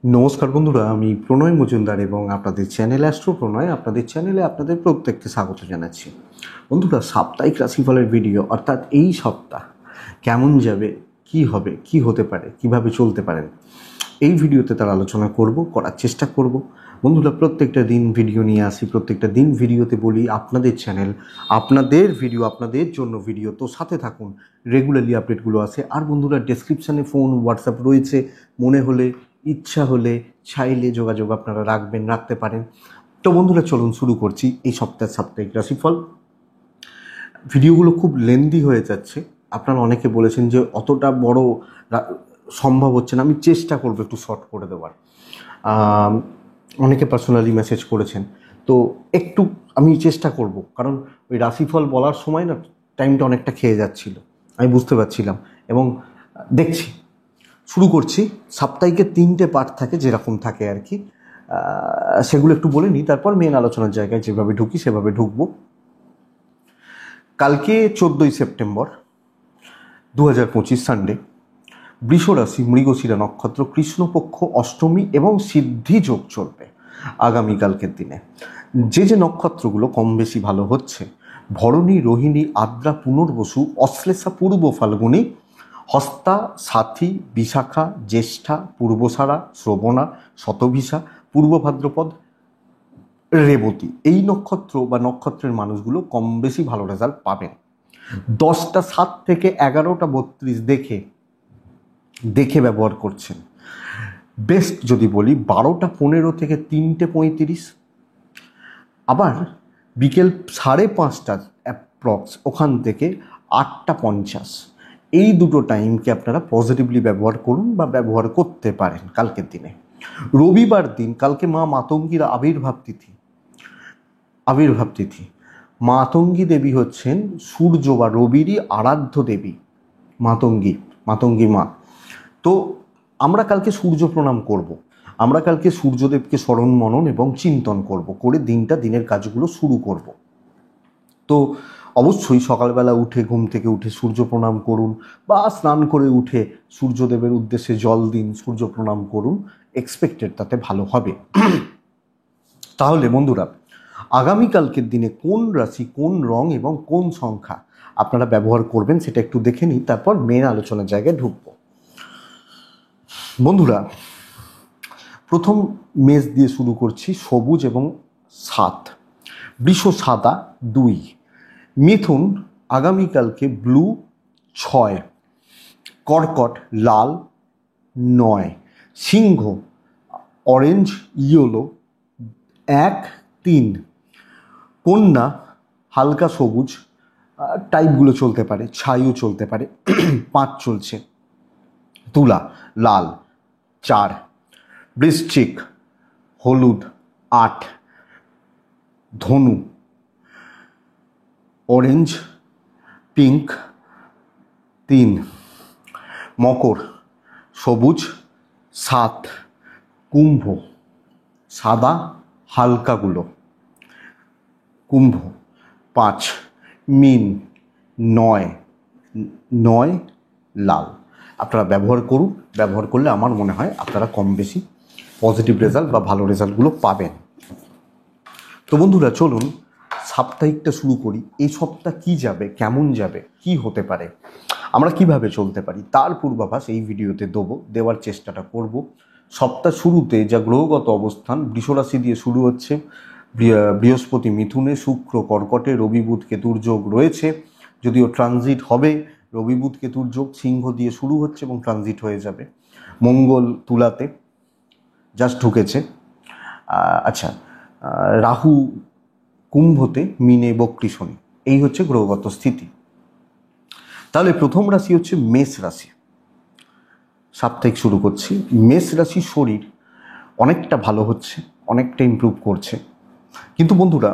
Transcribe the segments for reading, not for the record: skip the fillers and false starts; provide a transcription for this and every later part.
নমস্কার বন্ধুরা, আমি প্রণয় মজুমদার এবং আপনাদের চ্যানেল অ্যাস্ট্রো প্রণয় আপনাদের চ্যানেলে আপনাদের প্রত্যেককে স্বাগত জানাচ্ছি। বন্ধুরা, সাপ্তাহিক রাশিফলের ভিডিও অর্থাৎ এই সপ্তাহ কেমন যাবে, কি হবে, কি হতে পারে, কিভাবে চলতে পারেন, এই ভিডিওতে তার আলোচনা করার চেষ্টা করব। বন্ধুরা, প্রত্যেকটা দিন ভিডিও নিয়ে আসি, প্রত্যেকটা দিন ভিডিওতে বলি আপনাদের চ্যানেল, আপনাদের ভিডিও, আপনাদের জন্য ভিডিও, তো সাথে থাকুন, রেগুলারলি আপডেটগুলো আসে। আর বন্ধুরা, ডেসক্রিপশানে ফোন, হোয়াটসঅ্যাপ রয়েছে, মনে হলে, ইচ্ছা হলে, চাইলে যোগাযোগ আপনারা রাখতে পারেন। তো বন্ধুরা, চলুন শুরু করছি এই সপ্তাহের সাপ্তাহিক রাশিফল। ভিডিওগুলো খুব লেন্দি হয়ে যাচ্ছে, আপনারা অনেকে বলেছেন যে অতটা বড় সম্ভব হচ্ছে না, আমি চেষ্টা করবো একটু শর্ট করে দেওয়ার। অনেকে পার্সোনালি মেসেজ করেছেন, তো একটু আমি চেষ্টা করব, কারণ ওই রাশিফল বলার সময় না টাইমটা অনেকটা খেয়ে যাচ্ছিল, আমি বুঝতে পারছিলাম এবং দেখছি। শুরু করছি। সাপ্তাহিকের 3টে পার্ট থাকে, যেরকম থাকে আর কি, সেগুলো একটু বলে নিই, তারপর মেন আলোচনার জায়গায় যেভাবে ঢুকি সেভাবে ঢুকবো। কালকে 14ই সেপ্টেম্বর 2025 সানডে, বৃষ রাশি, মৃগশিরা নক্ষত্র, কৃষ্ণপক্ষ অষ্টমী এবং সিদ্ধি যোগ চলবে আগামীকালকের দিনে। যে নক্ষত্রগুলো কম বেশি ভালো হচ্ছে: ভরণী, রোহিণী, আদ্রা, পুনর্বসু, অশ্লেষা, পূর্ব ফাল্গুনী, হস্তা, সাথী, বিশাখা, জ্যেষ্ঠা, পূর্বসারা, শ্রবণা, শতভিষা, পূর্ব ভাদ্রপদ, রেবতী। এই নক্ষত্র বা নক্ষত্রের মানুষগুলো কম বেশি ভালো রেজাল্ট পাবেন। 10টা 7 থেকে 11টা 32 দেখে ব্যবহার করছেন। বেস্ট যদি বলি 12টা 15 থেকে 3টে 35, আবার বিকেল 5:30 অ্যাপ্রক্স ওখান থেকে 8টা 50, এই দুটো টাইমকে আপনারা পজিটিভলি ব্যবহার করুন বা ব্যবহার করতে পারেন কালকের দিনে। রবিবার দিন, কালকে মা মাতঙ্গীর আবির্ভাব তিথি। মাতঙ্গী দেবী হচ্ছেন সূর্য বা রবিরই আরাধ্য দেবী, মাতঙ্গী মা। তো আমরা কালকে সূর্য প্রণাম করব, আমরা কালকে সূর্যদেবকে স্মরণ মনন এবং চিন্তন করে দিনের কাজগুলো শুরু করব। তো অবশ্যই সকালবেলা উঠে, ঘুম থেকে উঠে সূর্য প্রণাম করুন, বা স্নান করে উঠে সূর্যদেবের উদ্দেশ্যে জল দিন, সূর্য প্রণাম করুন, এক্সপেক্টেড তাতে ভালো হবে। তাহলে বন্ধুরা, আগামীকালকের দিনে কোন রাশি, কোন রং এবং কোন সংখ্যা আপনারা ব্যবহার করবেন সেটা একটু দেখে নিই, তারপর মেন আলোচনার জায়গায় ঢুকবো। বন্ধুরা, প্রথম মেষ দিয়ে শুরু করছি, সবুজ এবং 7, বৃষ সাদা 2, মিথুন আগামীকালকে ব্লু 6, কর্কট লাল 9, সিংহ অরেঞ্জ ইয়েলো 1, 3, কন্যা হালকা সবুজ টাইপগুলো চলতে পারে, ছাইও চলতে পারে 5 চলছে, তুলা লাল 4, বৃশ্চিক হলুদ 8, ধনু অরেঞ্জ পিঙ্ক 3, মকর সবুজ 7, কুম্ভ সাদা হালকাগুলো, কুম্ভ 5, মীন 9 লাল। আপনারা ব্যবহার করুন, ব্যবহার করলে আমার মনে হয় আপনারা কম বেশি পজিটিভ রেজাল্ট বা ভালো রেজাল্টগুলো পাবেন। তো বন্ধুরা, চলুন সাপ্তাহিকটা শুরু করি। এই সপ্তাহ কি যাবে, কেমন যাবে, কি হতে পারে, আমরা কিভাবে চলতে পারি, তার পূর্বাভাস এই ভিডিওতে দেওয়ার চেষ্টাটা করব। সপ্তাহ শুরুতে যা গ্রহগত অবস্থান, বৃষরাশি দিয়ে শুরু হচ্ছে, বৃহস্পতি মিথুনে, শুক্র কর্কটে, রবি বুধ কেতুর যোগ রয়েছে, যদিও ট্রানজিট হবে। রবি বুধ কেতুর যোগ সিংহ দিয়ে শুরু হচ্ছে এবং ট্রানজিট হয়ে যাবে। মঙ্গল তুলাতে জাস্ট ঢুকেছে। আচ্ছা, রাহু কুম্ভতে, মিনে বক্রী শনি। এই হচ্ছে গ্রহগত স্থিতি। তাহলে প্রথম রাশি হচ্ছে মেষ রাশি। সাপ্তাহিক শুরু করছি। মেষ রাশি শরীর অনেকটা ভালো হচ্ছে, অনেকটা ইমপ্রুভ করছে, কিন্তু বন্ধুরা,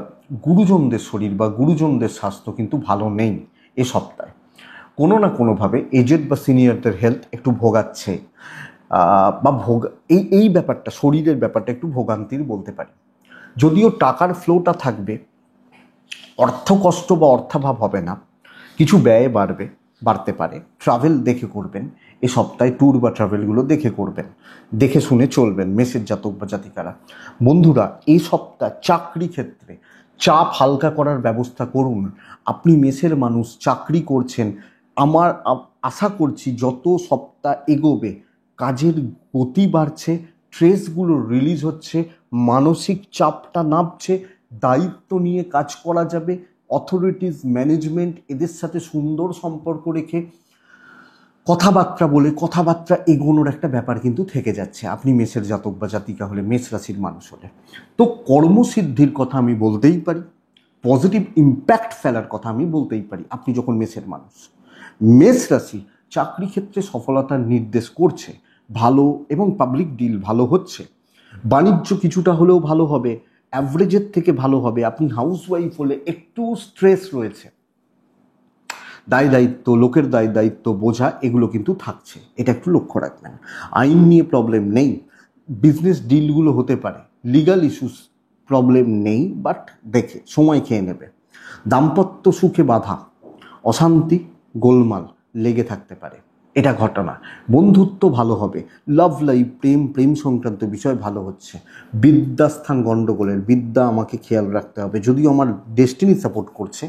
গুরুজনদের শরীর বা গুরুজনদের স্বাস্থ্য কিন্তু ভালো নেই এ সপ্তাহে। কোনো না কোনোভাবে এজেড বা সিনিয়রদের হেলথ একটু ভোগাচ্ছে, বা এই ব্যাপারটা, শরীরের ব্যাপারটা একটু ভোগান্তির বলতে পারি। যদিও টাকার ফ্লোটা থাকবে, অর্থ কষ্ট বা অর্থাভাব হবে না, কিছু ব্যয় বাড়বে, বাড়তে পারে। ট্রাভেল দেখে করবেন, এ সপ্তাহে ট্যুর বা ট্রাভেলগুলো দেখে করবেন, দেখে শুনে চলবেন মেষের জাতক বা জাতিকারা। বন্ধুরা, এই সপ্তাহ চাকরি ক্ষেত্রে চাপ হালকা করার ব্যবস্থা করুন। আপনি মেষের মানুষ, চাকরি করছেন, আমার আশা করছি যত সপ্তাহ এগোবে কাজের গতি বাড়ছে, স্ট্রেসগুলো রিলিজ হচ্ছে, মানসিক চাপটা নামছে, দায়িত্ব নিয়ে কাজ করা যাবে। অথরিটিস, ম্যানেজমেন্ট, এদের সাথে সুন্দর সম্পর্ক রেখে কথাবার্তা এগোনোর একটা ব্যাপার কিন্তু থেকে যাচ্ছে আপনি মেষের জাতক বা জাতিকা হলে, মেষ রাশির মানুষ হলে। তো কর্মসিদ্ধির কথা আমি বলতেই পারি, পজিটিভ ইম্প্যাক্ট ফেলার কথা আমি বলতেই পারি আপনি যখন মেষের মানুষ। মেষ রাশি চাকরি ক্ষেত্রে সফলতার নির্দেশ করছে, ভালো এবং পাবলিক ডিল ভালো হচ্ছে, বাণিজ্য কিছুটা হলেও ভালো হবে, অ্যাভারেজের থেকে ভালো হবে। আপনি হাউসওয়াইফ হলে একটু স্ট্রেস রয়েছে, দায় দায়িত্ব, লোকের দায় দায়িত্ব বোঝা, এগুলো কিন্তু থাকছে, এটা একটু লক্ষ্য রাখবেন। আইন নিয়ে প্রবলেম নেই, বিজনেস ডিলগুলো হতে পারে, লিগাল ইস্যুস প্রবলেম নেই, বাট দেখে সময় খেয়ে নেবে। দাম্পত্য সুখে বাধা, অশান্তি, গোলমাল লেগে থাকতে পারে, এটা ঘটনা। বন্ধুত্ব ভালো হবে, লাভ লাইফ, প্রেম সংক্রান্ত বিষয় ভালো হচ্ছে। বিদ্যাস্থান গণ্ডগোলের, বিদ্যা আমাকে খেয়াল রাখতে হবে, যদিও আমার ডেস্টিনি সাপোর্ট করছে,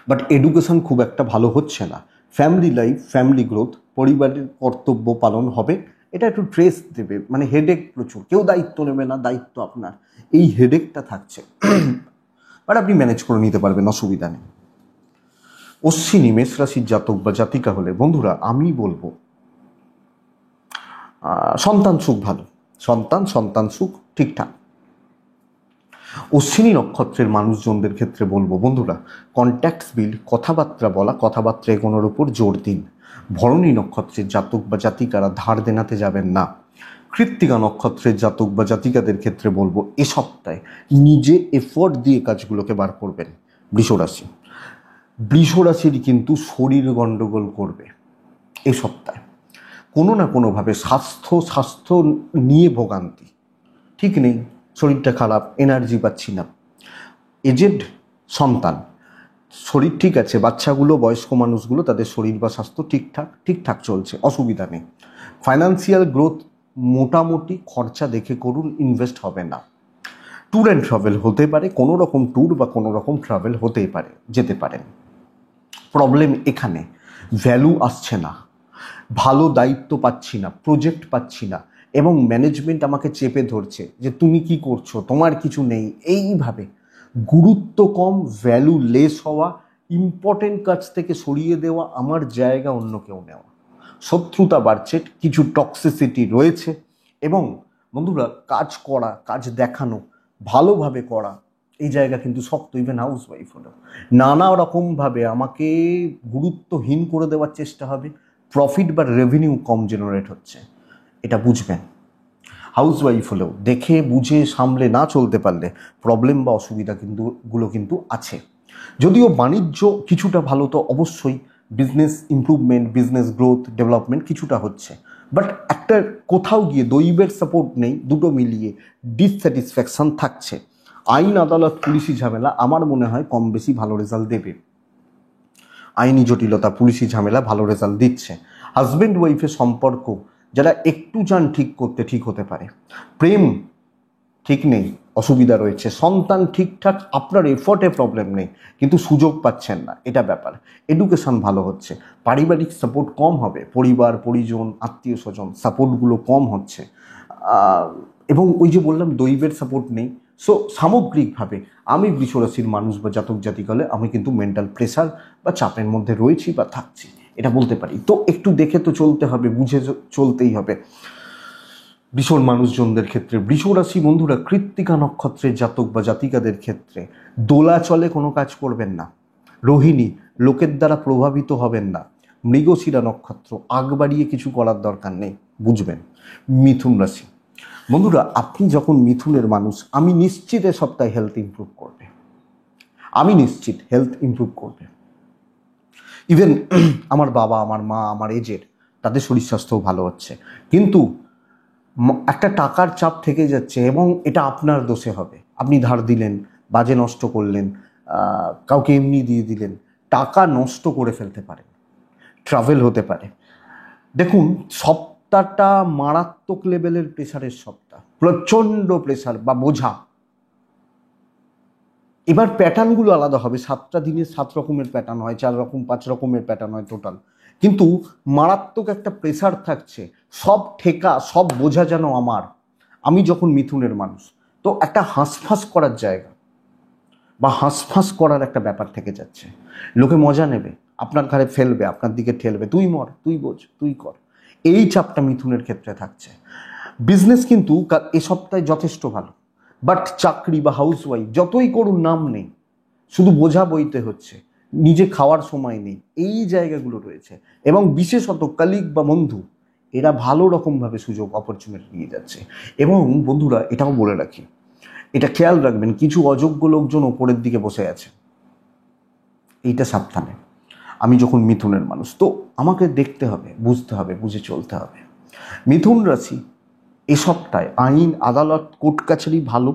বাট এডুকেশন খুব একটা ভালো হচ্ছে না। ফ্যামিলি লাইফ, ফ্যামিলি গ্রোথ, পরিবারের কর্তব্য পালন হবে, এটা একটু ট্রেস দেবে, মানে হেডেক প্রচুর, কেউ দায়িত্ব নেবে না, দায়িত্ব আপনার, এই হেডেকটা থাকছে, বাট আপনি ম্যানেজ করে নিতে পারবেন, অসুবিধা নেই। অশ্বিনী মেষ রাশির জাতক বা জাতিকা হলে বন্ধুরা আমি বলবো সন্তান সুখ ভালো, সন্তান সুখ ঠিকঠাক। অশ্বিনী নক্ষত্রের মানুষজনদের ক্ষেত্রে বলবো বন্ধুরা, কন্ট্যাক্টস বিল্ড, কথাবার্তা বলা, কথাবার্তা এগোনোর উপর জোর দিন। ভরণী নক্ষত্রের জাতক বা জাতিকারা ধার দেনাতে যাবেন না। কৃত্তিকা নক্ষত্রের জাতক বা জাতিকাদের ক্ষেত্রে বলবো এ সপ্তাহে নিজে এফোর্ট দিয়ে কাজগুলোকে বার করবেন। বৃষ রাশির কিন্তু শরীর গণ্ডগোল করবে এই সপ্তাহে, কোনো না কোনোভাবে স্বাস্থ্য নিয়ে ভোগান্তি, ঠিক নেই, শরীরটা খারাপ, এনার্জি পাচ্ছি না। এজেড সন্তান, শরীর ঠিক আছে, বাচ্চাগুলো, বয়স্ক মানুষগুলো, তাদের শরীর বা স্বাস্থ্য ঠিকঠাক চলছে, অসুবিধা নেই। ফাইন্যান্সিয়াল গ্রোথ মোটামুটি, খরচা দেখে করুন, ইনভেস্ট হবে না। ট্যুর অ্যান্ড ট্রাভেল হতে পারে, কোনো রকম ট্যুর বা কোনো রকম ট্রাভেল হতেই পারে, যেতে পারেন। প্রবলেম এখানে ভ্যালু আসছে না, ভালো দায়িত্ব পাচ্ছি না, প্রজেক্ট পাচ্ছি না, এবং ম্যানেজমেন্ট আমাকে চেপে ধরছে যে তুমি কি করছো, তোমার কিছু নেই, এইভাবে গুরুত্ব কম, ভ্যালু লেস হওয়া, ইম্পর্টেন্ট কাজ থেকে সরিয়ে দেওয়া, আমার জায়গা অন্য কেউ নেওয়া, শত্রুতা বাড়ছে, কিছু টক্সিসিটি রয়েছে। এবং বন্ধুরা কাজ করা, কাজ দেখানো, ভালোভাবে করা, এই জায়গা কিন্তু শক্ত। ইভেন হাউস ওয়াইফ হলেও নানা রকমভাবে আমাকে গুরুত্বহীন করে দেওয়ার চেষ্টা হবে, প্রফিট বা রেভিনিউ কম জেনারেট হচ্ছে, এটা বুঝবেন। হাউস ওয়াইফ হলেও দেখে বুঝে সামলে না চলতে পারলে প্রবলেম বা অসুবিধা কিন্তু আছে। যদিও বাণিজ্য কিছুটা ভালো, তো অবশ্যই business improvement, business growth, development কিছুটা হচ্ছে, বাট একটা কোথাও গিয়ে দৈবের সাপোর্ট নেই, দুটো মিলিয়ে ডিসস্যাটিসফ্যাকশন থাকছে। আইন আদালত, পুলিশি ঝামেলা আমার মনে হয় কম বেশি ভালো রেজাল্ট দেবে। আইনি জটিলতা, পুলিশি ঝামেলা ভালো রেজাল্ট দিচ্ছে। হাজব্যান্ড ওয়াইফের সম্পর্ক যারা একটু চান ঠিক করতে, ঠিক হতে পারে। প্রেম ঠিক নেই, অসুবিধা রয়েছে। সন্তান ঠিকঠাক, আপনার এফোর্টে প্রবলেম নেই, কিন্তু সুযোগ পাচ্ছেন না, এটা ব্যাপার। এডুকেশন ভালো হচ্ছে, পারিবারিক সাপোর্ট কম হবে, পরিবার পরিজন আত্মীয় স্বজন সাপোর্টগুলো কম হচ্ছে, এবং ওই যে বললাম দৈবের সাপোর্ট নেই। সো সামগ্রিকভাবে আমি বৃষ রাশির মানুষ বা জাতক জাতিকা হলে আমি কিন্তু মেন্টাল প্রেশার বা চাপের মধ্যে রয়েছি বা থাকছি, এটা বলতে পারি। তো একটু দেখে তো চলতে হবে, বুঝে চলতেই হবে বৃষর মানুষজনদের ক্ষেত্রে। বৃষ রাশি বন্ধুরা কৃত্তিকা নক্ষত্রের জাতক বা জাতিকাদের ক্ষেত্রে দোলাচলে কোনো কাজ করবেন না। রোহিণী, লোকের দ্বারা প্রভাবিত হবেন না। মৃগশিরা নক্ষত্র, আগ বাড়িয়ে কিছু করার দরকার নেই, বুঝবেন। মিথুন রাশি বন্ধুরা, আপনি যখন মিথুনের মানুষ, আমি নিশ্চিত এ সপ্তাহে হেলথ ইমপ্রুভ করবে, আমি নিশ্চিত হেলথ ইমপ্রুভ করবে। ইভেন আমার বাবা, আমার মা, আমার এজের, তাদের শরীর স্বাস্থ্যও ভালো হচ্ছে, কিন্তু একটা টাকার চাপ থেকে যাচ্ছে, এবং এটা আপনার দোষে হবে। আপনি ধার দিলেন, বাজে নষ্ট করলেন, কাউকে এমনি দিয়ে দিলেন, টাকা নষ্ট করে ফেলতে পারেন, ট্রাভেল হতে পারে। দেখুন, সপ্তাহটা মারাত্মক লেভেলের প্রেশারের সপ্তাহ, প্রচণ্ড প্রেশার বা বোঝা। এবার প্যাটার্নগুলো আলাদা হবে, 7টা দিনে 7 রকমের প্যাটার্ন হয়, 4 রকম 5 রকমের প্যাটার্ন হয় টোটাল, কিন্তু মারাত্মক একটা প্রেশার থাকছে। সব ঠেকা, সব বোঝা যেন আমি যখন মিথুনের মানুষ, তো একটা হাঁসফাঁস করার জায়গা বা হাঁসফাঁস করার একটা ব্যাপার থেকে যাচ্ছে। লোকে মজা নেবে, আপনার ঘাড়ে ফেলবে, আপনার দিকে ঠেলবে, তুই মর, তুই বোঝ, তুই কর, এই চাপটা মিথুনের ক্ষেত্রে থাকছে। বিজনেস কিন্তু এ সপ্তাহে যথেষ্ট ভালো, বাট চাকরি বা হাউসওয়াইফ যতই করুন নাম নেই, শুধু বোঝা বইতে হচ্ছে, নিজে খাওয়ার সময় নেই, এই জায়গাগুলো রয়েছে। এবং বিশেষত কলিগ বা বন্ধু, এরা ভালো রকমভাবে সুযোগ অপরচুনিটি নিয়ে যাচ্ছে। এবং বন্ধুরা, এটাও বলে রাখি, এটা খেয়াল রাখবেন, কিছু অযোগ্য লোকজন ওপরের দিকে বসে আছে, এইটা সাবধানে। আমি যখন মিথুনের মানুষ, তো আমাকে দেখতে হবে, বুঝতে হবে, বুঝে চলতে হবে। মিথুন রাশি এ সপ্তাহে আইন, আদালত, কোর্ট কাছারি ভালো,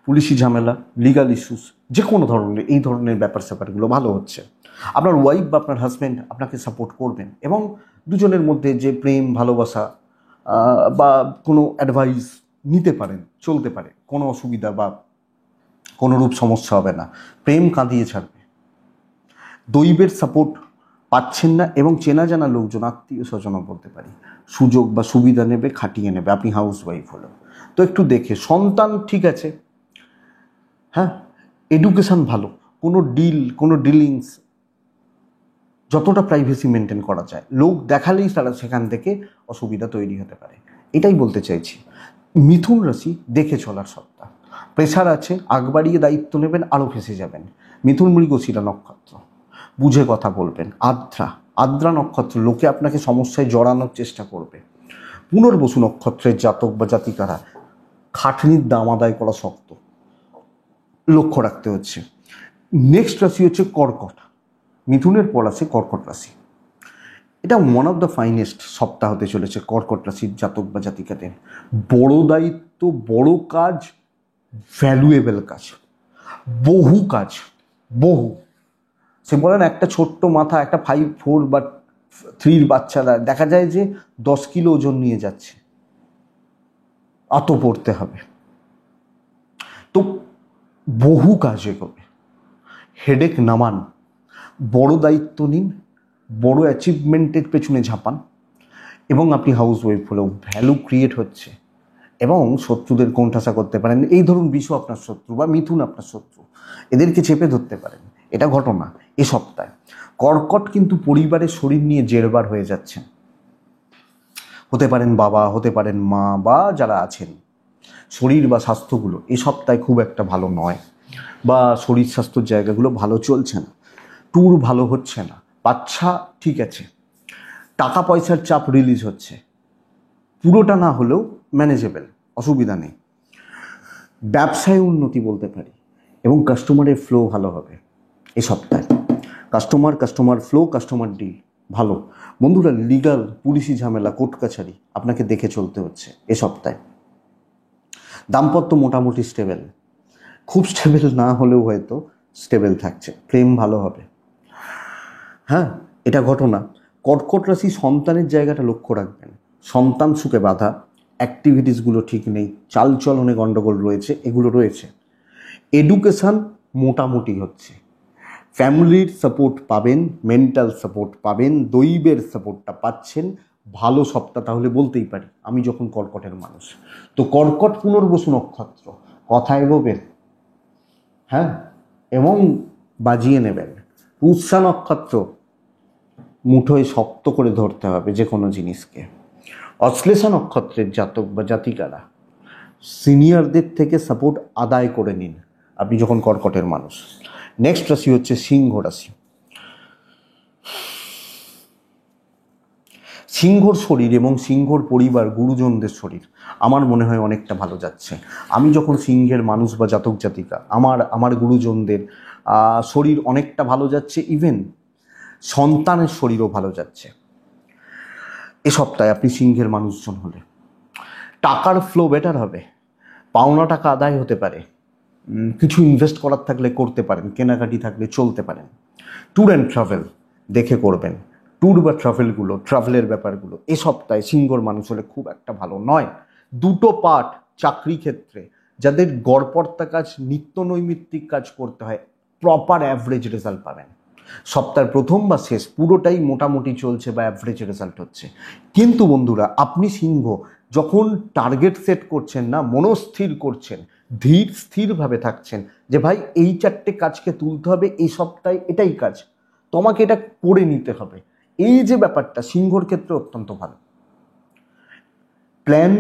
পুলিশি ঝামেলা, লিগাল ইস্যুস, যে কোনো ধরনের এই ধরনের ব্যাপার স্যাপারগুলো ভালো হচ্ছে। আপনার ওয়াইফ বা আপনার হাজব্যান্ড আপনাকে সাপোর্ট করবেন, এবং দুজনের মধ্যে যে প্রেম ভালোবাসা বা কোনো অ্যাডভাইস নিতে পারেন, চলতে পারে, কোনো অসুবিধা বা কোনো রূপ সমস্যা হবে না, প্রেম কাঁদিয়ে ছাড়বে। দৈবের সাপোর্ট পাচ্ছেন না, এবং চেনা জানা লোকজন, আত্মীয় স্বজনও বলতে পারি, সুযোগ বা সুবিধা নেবে, খাটিয়ে নেবে। আপনি হাউস ওয়াইফ হলো তো একটু দেখে। সন্তান ঠিক আছে, হ্যাঁ, এডুকেশান ভালো, কোনো কোনো ডিলিংস যতটা প্রাইভেসি মেনটেন করা যায়, লোক দেখালেই তারা সেখান থেকে অসুবিধা তৈরি হতে পারে, এটাই বলতে চাইছি। মিথুন রাশি দেখে চলার সপ্তাহ, প্রেশার আছে, আগ বাড়িয়ে দায়িত্ব নেবেন, আরও ফেঁসে যাবেন। মিথুন মৃগশিরা নক্ষত্র, বুঝে কথা বলবেন। আদ্রা নক্ষত্র, লোকে আপনাকে সমস্যায় জড়ানোর চেষ্টা করবে। পুনর্বসু নক্ষত্রের জাতক বা জাতিকারা, খাটনির দাম আদায় করা শক্ত, লক্ষ্য রাখতে হচ্ছে। নেক্সট রাশি হচ্ছে কর্কট। মিথুনের পর আছে কর্কট রাশি। এটা ওয়ান অফ দ্য ফাইনেস্ট সপ্তাহ হতে চলেছে কর্কট রাশির জাতক বা জাতিকাদের। বড় দায়িত্ব, বড় কাজ, ভ্যালুয়েবল কাজ, বহু কাজ, বহু। সে বলেন একটা ছোট্ট মাথা, একটা 5, 4 বা 3 বাচ্চারা দেখা যায় যে 10 কিলো ওজন নিয়ে যাচ্ছে, অত পড়তে হবে, তো বহু কাজ এগোবে। হেডেক নামান, বড় দায়িত্ব নিন, বড় অ্যাচিভমেন্টের পেছনে ঝাঁপান, এবং আপনি হাউস ওয়াইফ হলেও ভ্যালু ক্রিয়েট হচ্ছে, এবং শত্রুদের কোণঠাসা করতে পারেন। এই ধরুন বিষ আপনার শত্রু বা মিথুন আপনার শত্রু, এদেরকে চেপে ধরতে পারেন, এটা ঘটনা এ সপ্তাহে। কর্কট কিন্তু পরিবারের শরীর নিয়ে জেরবার হয়ে যাচ্ছেন, হতে পারেন বাবা, হতে পারেন মা, বা যারা আছেন, শরীর বা স্বাস্থ্যগুলো এ সপ্তাহে খুব একটা ভালো নয়, বা শরীর স্বাস্থ্যর জায়গাগুলো ভালো চলছে না, ট্যুর ভালো হচ্ছে না, বাচ্চা ঠিক আছে, টাকা পয়সার চাপ রিলিজ হচ্ছে, পুরোটা না হলেও ম্যানেজেবল, অসুবিধা নেই। ব্যবসায় উন্নতি বলতে পারি, এবং কাস্টমারের ফ্লো ভালো হবে এ সপ্তাহে। কাস্টমার ফ্লো, কাস্টমার ডিল ভালো। বন্ধুরা, লিগাল, পুলিশি ঝামেলা, কোর্ট কাছারি আপনাকে দেখে চলতে হচ্ছে এ সপ্তাহে। দাম্পত্য মোটামুটি স্টেবল, খুব স্টেবল না হলেও হয়তো স্টেবল থাকছে, প্রেম ভালো হবে, হ্যাঁ, এটা ঘটনা। কর্কট রাশি সন্তানের জায়গাটা লক্ষ্য রাখবেন, সন্তান সুখে বাধা, অ্যাক্টিভিটিসগুলো ঠিক নেই, চালচলনে গণ্ডগোল রয়েছে, এগুলো রয়েছে। এডুকেশান মোটামুটি হচ্ছে, ফ্যামিলির সাপোর্ট পাবেন, মেন্টাল সাপোর্ট পাবেন, দৈবের সাপোর্টটা পাচ্ছেন, ভালো সপ্তাহ তাহলে বলতেই পারি আমি যখন কর্কটের মানুষ। তো কর্কট পুনর্বসু নক্ষত্র, কথা এগোবেন, হ্যাঁ, এবং বাজিয়ে নেবেন। পুষ্যা নক্ষত্র, মুঠোয় শক্ত করে ধরতে হবে যে কোনো জিনিসকে। অশ্লেষা নক্ষত্রের জাতক বা জাতিকারা, সিনিয়রদের থেকে সাপোর্ট আদায় করে নিন আপনি যখন কর্কটের মানুষ। নেক্সট রাশি হচ্ছে সিংহ রাশি। সিংহর শরীর এবং সিংহর পরিবার, গুরুজনদের শরীর আমার মনে হয় অনেকটা ভালো যাচ্ছে। আমি যখন সিংহের মানুষ বা জাতক জাতিকা, আমার গুরুজনদের শরীর অনেকটা ভালো যাচ্ছে, ইভেন সন্তানের শরীরও ভালো যাচ্ছে এ সপ্তাহে আপনি সিংহের মানুষজন হলে। টাকার ফ্লো বেটার হবে, পাওনা টাকা আদায় হতে পারে, কিছু ইনভেস্ট করার থাকলে করতে পারেন, কেনাকাটি থাকলে চলতে পারেন। ট্যুর অ্যান্ড ট্রাভেল দেখে করবেন। ট্যুর বা ট্রাভেলের ব্যাপারগুলো এ সপ্তাহে সিংহর মানুষ হলে খুব একটা ভালো নয়। দুটো পার্ট চাকরি ক্ষেত্রে, যাদের গড়পড়তা কাজ, নিত্য নৈমিত্তিক কাজ করতে হয়, প্রপার অ্যাভারেজ রেজাল্ট পাবেন। সপ্তাহের প্রথম বা শেষ পুরোটাই মোটামুটি চলছে বা অ্যাভারেজ রেজাল্ট হচ্ছে। কিন্তু বন্ধুরা, আপনি সিংহ যখন টার্গেট সেট করছেন না, মনস্থির করছেন, ধীর স্থিরভাবে থাকছেন যে ভাই এই 4টে কাজকে তুলতে হবে এই সপ্তাহে, এটাই কাজ, তোমাকে এটা করে নিতে হবে, এই যে ব্যাপারটা সিংহর ক্ষেত্রে অত্যন্ত ভালো। প্ল্যান,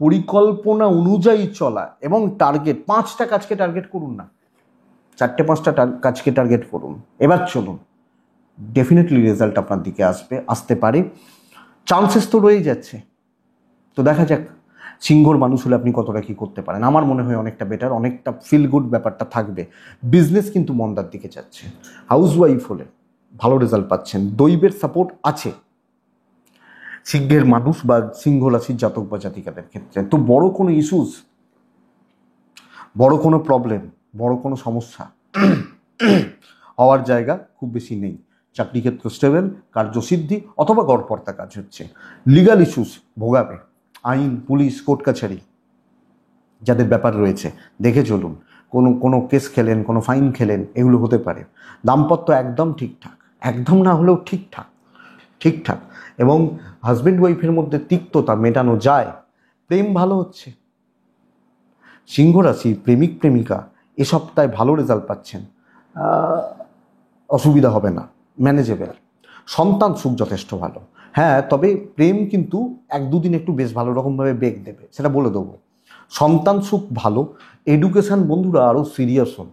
পরিকল্পনা অনুযায়ী চলা এবং টার্গেট, 5টা কাজকে টার্গেট করুন না, 4-5টা কাজকে টার্গেট করুন। এবার চলুন, ডেফিনেটলি রেজাল্ট আপনার দিকে আসতে পারে, চান্সেস তো রয়েই যাচ্ছে। তো দেখা যাক সিংহর মানুষ হলে আপনি কতটা কী করতে পারেন। আমার মনে হয় অনেকটা বেটার, অনেকটা ফিল গুড ব্যাপারটা থাকবে। বিজনেস কিন্তু মন্দার দিকে যাচ্ছে। হাউসওয়াইফ হলে ভালো রেজাল্ট পাচ্ছেন, দৈবের সাপোর্ট আছে সিংহের মানুষ বা সিংহ রাশির জাতক বা জাতিকাদের ক্ষেত্রে। তো বড় কোনো ইস্যুস, বড় কোনো প্রবলেম, বড় কোনো সমস্যা হওয়ার জায়গা খুব বেশি নেই। চাকরি ক্ষেত্র স্টেবল, কার্যসিদ্ধি অথবা গড়পড়তা কাজ হচ্ছে। লিগাল ইস্যুস ভোগাবে, আইন, পুলিশ, কোর্ট কাছারি যাদের ব্যাপার রয়েছে দেখে চলুন। কোনো কেস খেলেন, কোনো ফাইন খেলেন, এগুলো হতে পারে। দাম্পত্য একদম ঠিকঠাক, একদম না হলেও ঠিকঠাক এবং হাজব্যান্ড ওয়াইফের মধ্যে তিক্ততা মেটানো যায়। প্রেম ভালো হচ্ছে। সিংহ রাশি প্রেমিক প্রেমিকা এ সপ্তাহে ভালো রেজাল্ট পাচ্ছেন, অসুবিধা হবে না, ম্যানেজেবল। সন্তান সুখ যথেষ্ট ভালো। হ্যাঁ, তবে প্রেম কিন্তু 1-2 দিন একটু বেশ ভালো রকমভাবে বেগ দেবে, সেটা বলে দেবো। সন্তান সুখ ভালো। এডুকেশান বন্ধুরা আরও সিরিয়াস হন,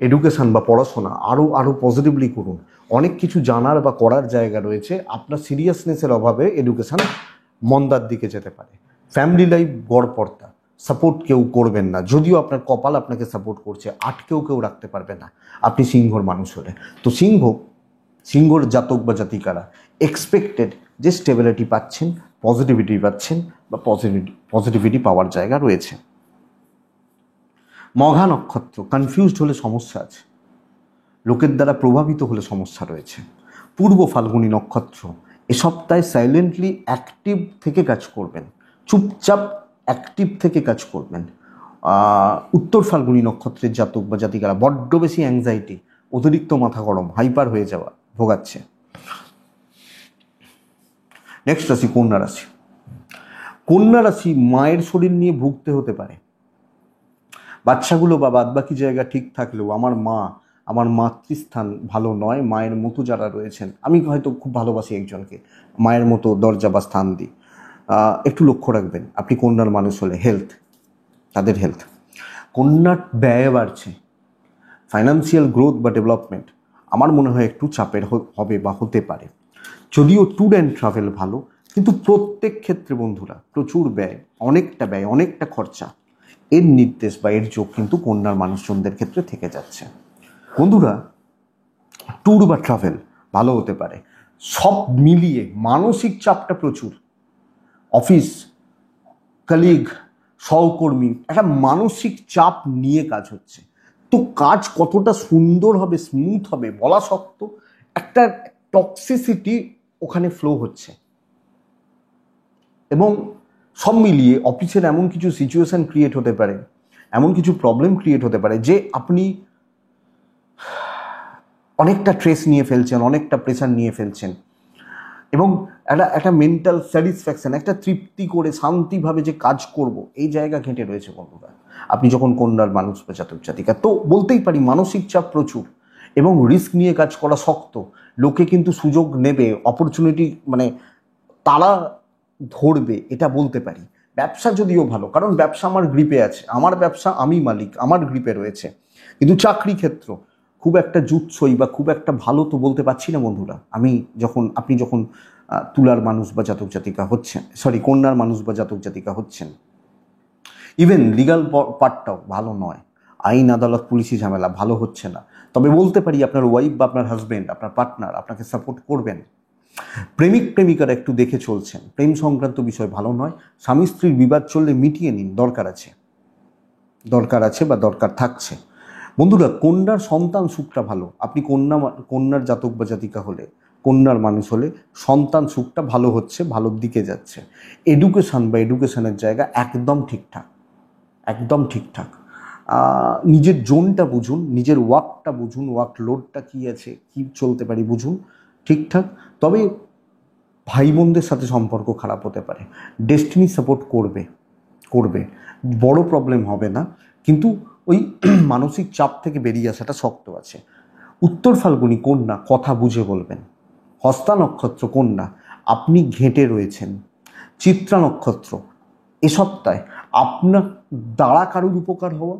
এডুকেশান বা পড়াশোনা আরও পজিটিভলি করুন। অনেক কিছু জানার বা করার জায়গা রয়েছে, আপনার সিরিয়াসনেসের অভাবে এডুকেশান মন্দার দিকে যেতে পারে। ফ্যামিলি লাইফ গড়পড়তা, সাপোর্ট কেউ করবেন না, যদিও আপনার কপাল আপনাকে সাপোর্ট করছে, কেউ রাখতে পারবে না আপনি সিংহর মানুষ হলে। তো সিংহর জাতক বা জাতিকারা এক্সপেক্টেড যে স্টেবিলিটি পাচ্ছেন, পজিটিভিটি পাচ্ছেন বা পজিটিভিটি পাওয়ার জায়গা রয়েছে। মঘা নক্ষত্র কনফিউজড হলে সমস্যা আছে, লোকের দ্বারা প্রভাবিত হলে সমস্যা রয়েছে। পূর্ব ফাল্গুনী নক্ষত্র এ সপ্তাহে সাইলেন্টলি অ্যাক্টিভ থেকে কাজ করবেন, চুপচাপ অ্যাক্টিভ থেকে কাজ করবেন। উত্তর ফাল্গুনী নক্ষত্রের জাতক বা জাতিকারা বড্ড বেশি অ্যাংজাইটি, অতিরিক্ত মাথা গরম, হাইপার হয়ে যাওয়া ভোগাচ্ছে। নেক্সট রাশি কন্যা রাশি। কন্যা রাশি মায়ের শরীর নিয়ে ভুগতে হতে পারে। বাচ্চাগুলো বা বাদবাকি জায়গা ঠিক থাকলেও আমার মাতৃস্থান ভালো নয়, মায়ের মতো যারা রয়েছেন, আমি হয়তো খুব ভালোবাসি একজনকে, মায়ের মতো দরজা বা স্থান দিই, একটু লক্ষ্য রাখবেন আপনি কন্যার মানুষ হলে। তাদের হেলথ, কন্যার ব্যয় বাড়ছে, ফাইন্যান্সিয়াল গ্রোথ বা ডেভেলপমেন্ট আমার মনে হয় একটু চাপের হবে বা হতে পারে। যদিও ট্যুর অ্যান্ড ট্রাভেল ভালো, কিন্তু প্রত্যেক ক্ষেত্রে বন্ধুরা প্রচুর ব্যয়, অনেকটা খরচা, এর নির্দেশ বা এর যোগ কিন্তু কন্যার মানুষজনদের ক্ষেত্রে থেকে যাচ্ছে। বন্ধুরা, ট্যুর বা ট্রাভেল ভালো হতে পারে। সব মিলিয়ে মানসিক চাপটা প্রচুর, অফিস, কলিগ, সহকর্মী, একটা মানসিক চাপ নিয়ে কাজ হচ্ছে। তো কাজ কতটা সুন্দর হবে, স্মুথ হবে বলা শক্ত, একটা টক্সিসিটি ওখানে ফ্লো হচ্ছে। এবং সব মিলিয়ে অফিসের এমন কিছু সিচুয়েশন ক্রিয়েট হতে পারে, এমন কিছু প্রবলেম ক্রিয়েট হতে পারে যে আপনি অনেকটা স্ট্রেস নিয়ে ফেলছেন, অনেকটা প্রেশার নিয়ে ফেলছেন, এবং একটা মেন্টাল স্যাটিসফ্যাকশন, একটা তৃপ্তি করে শান্তিভাবে যে কাজ করব এই জায়গা ঘেঁটে রয়েছে বন্ধুরা আপনি যখন কন্যার মানুষ বা জাতক জাতিকা। তো বলতেই পারি মানসিক চাপ প্রচুর এবং রিস্ক নিয়ে কাজ করা শক্ত। লোকে কিন্তু সুযোগ নেবে, অপরচুনিটি মানে তারা ধরবে, এটা বলতে পারি। ব্যবসা যদিও ভালো, কারণ ব্যবসা আমার গ্রিপে আছে, আমার ব্যবসা আমি মালিক, আমার গ্রিপে রয়েছে। কিন্তু চাকরি ক্ষেত্র খুব একটা জুৎসই বা খুব একটা ভালো তো বলতে পারছি না বন্ধুরা। আপনি যখন তুলার মানুষ বা জাতক জাতিকা হচ্ছেন, কন্যার মানুষ বা জাতক জাতিকা হচ্ছেন, ইভেন লিগাল পার্টটাও ভালো নয়, আইন আদালত পুলিশি ঝামেলা ভালো হচ্ছে না। তবে বলতে পারি আপনার ওয়াইফ বা আপনার হাজব্যান্ড, আপনার পার্টনার আপনাকে সাপোর্ট করবেন। প্রেমিক প্রেমিকারা একটু দেখে চলছেন, প্রেম সংক্রান্ত বিষয় ভালো নয়। স্বামী স্ত্রীর বিবাদ চললে মিটিয়ে নিন, দরকার আছে বা দরকার থাকছে। বন্ধুরা, কন্যার সন্তান সুখটা ভালো। আপনি কন্যার জাতক বা জাতিকা হলে, কন্যার মানুষ হলে সন্তান সুখটা ভালো হচ্ছে, ভালোর দিকে যাচ্ছে। এডুকেশনের জায়গা একদম ঠিকঠাক, একদম ঠিকঠাক। নিজের জোনটা বুঝুন, নিজের ওয়ার্কটা বুঝুন, ওয়ার্ক লোডটা কী আছে, কী চলতে পারি বুঝুন ঠিকঠাক। তবে ভাই বোনদের সাথে সম্পর্ক খারাপ হতে পারে, ডেস্টিনি সাপোর্ট করবে, বড় প্রবলেম হবে না, কিন্তু ওই মানসিক চাপ থেকে বেরিয়ে আসাটা শক্ত আছে। উত্তর ফাল্গুনী কন্যা, কথা বুঝে বলবেন। হস্তা নক্ষত্র কন্যা, আপনি ঘেঁটে রয়েছেন। চিত্রা নক্ষত্র, এ সপ্তাহে আপনার দ্বারা কারোর উপকার হওয়া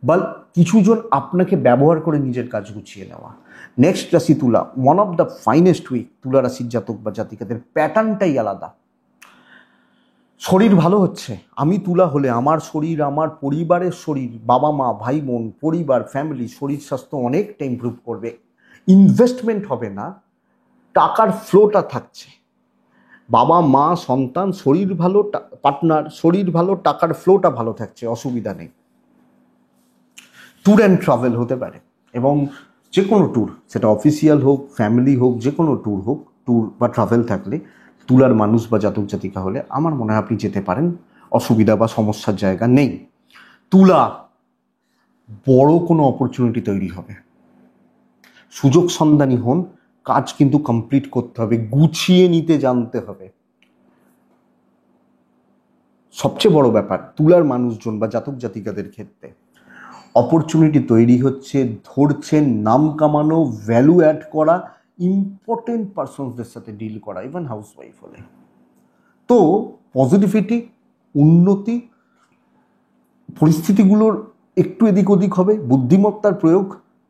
বা কিছুজন আপনাকে ব্যবহার করে নিজের কাজ গুছিয়ে নেওয়া। নেক্সট রাশি তুলা, one of the finest week. তুলা রাশির জাতক বা জাতিকাদের প্যাটার্নটাই আলাদা। শরীর ভালো হচ্ছে। আমি তুলা হলে আমার শরীর, আমার পরিবারের শরীর, বাবা মা ভাই বোন পরিবার ফ্যামিলি শরীর স্বাস্থ্য অনেকটা ইমপ্রুভ করবে। ইনভেস্টমেন্ট হবে না, টাকার ফ্লোটা থাকছে। বাবা মা সন্তান শরীর ভালো, পার্টনার শরীর ভালো, টাকার ফ্লোটা ভালো থাকছে, অসুবিধা নেই। ট্যুর অ্যান্ড ট্রাভেল হতে পারে, এবং যে কোনো ট্যুর, সেটা অফিসিয়াল হোক ফ্যামিলি হোক, যে কোনো ট্যুর হোক, ট্যুর বা ট্রাভেল থাকলে তুলার মানুষ বা জাতক জাতিকা হলে আমার মনে হয় আপনি যেতে পারেন, অসুবিধা বা সমস্যার জায়গা নেই। তুলা, বড় কোনো অপরচুনিটি তৈরি হবে, সুযোগ সন্ধানী হন, কাজ কিন্তু কমপ্লিট করতে হবে, গুছিয়ে নিতে জানতে হবে। সবচেয়ে বড় ব্যাপার তুলার মানুষজন বা জাতক জাতিকাদের ক্ষেত্রে অপরচুনিটি তৈরি হচ্ছে, ধরছেন, নাম কামানো, ভ্যালু অ্যাড করা, ইম্পর্টেন্ট পার্সনসদের সাথে ডিল করা, ইভেন হাউসওয়াইফ হলে। তো পজিটিভিটি, উন্নতি, পরিস্থিতিগুলোর একটু এদিক ওদিক হবে, বুদ্ধিমত্তার প্রয়োগ,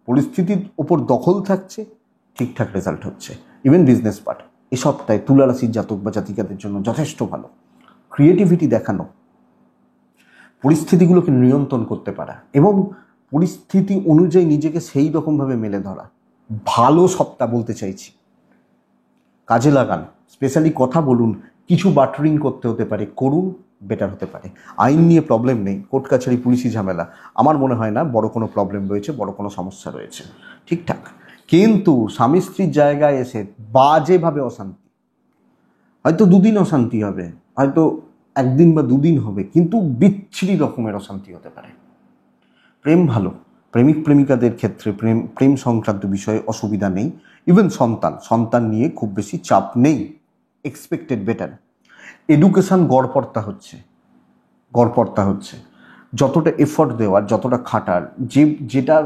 পরিস্থিতির ওপর দখল থাকছে, ঠিকঠাক রেজাল্ট হচ্ছে। ইভেন বিজনেস পার্ট এ সপ্তাহে তুলা রাশির জাতক বা জাতিকাদের জন্য যথেষ্ট ভালো। ক্রিয়েটিভিটি দেখানো, পরিস্থিতিগুলোকে নিয়ন্ত্রণ করতে পারা এবং পরিস্থিতি অনুযায়ী নিজেকে সেই রকমভাবে মেলে ধরা, ভালো সপ্তাহ বলতে চাইছি। কাজে লাগান, স্পেশালি কথা বলুন, কিছু বার্টারিং করতে হতে পারে, করুন, বেটার হতে পারে। আইন নিয়ে প্রবলেম নেই, কোর্ট কাছারি পুলিশি ঝামেলা আমার মনে হয় না বড় কোনো প্রবলেম রয়েছে, বড় কোনো সমস্যা রয়েছে, ঠিকঠাক। কিন্তু স্বামী স্ত্রীর জায়গায় এসে বাজেভাবে অশান্তি, হয়তো দুদিন অশান্তি হবে, হয়তো একদিন বা দুদিন হবে, কিন্তু বিচ্ছিরি রকমের অশান্তি হতে পারে। প্রেম ভালো, প্রেমিক প্রেমিকাদের ক্ষেত্রে প্রেম সংক্রান্ত বিষয়ে অসুবিধা নেই। ইভেন সন্তান নিয়ে খুব বেশি চাপ নেই, এক্সপেক্টেড বেটার। এডুকেশান গড়পড়তা হচ্ছে, যতটা এফর্ট দেওয়ার, যতটা খাটার, যেটা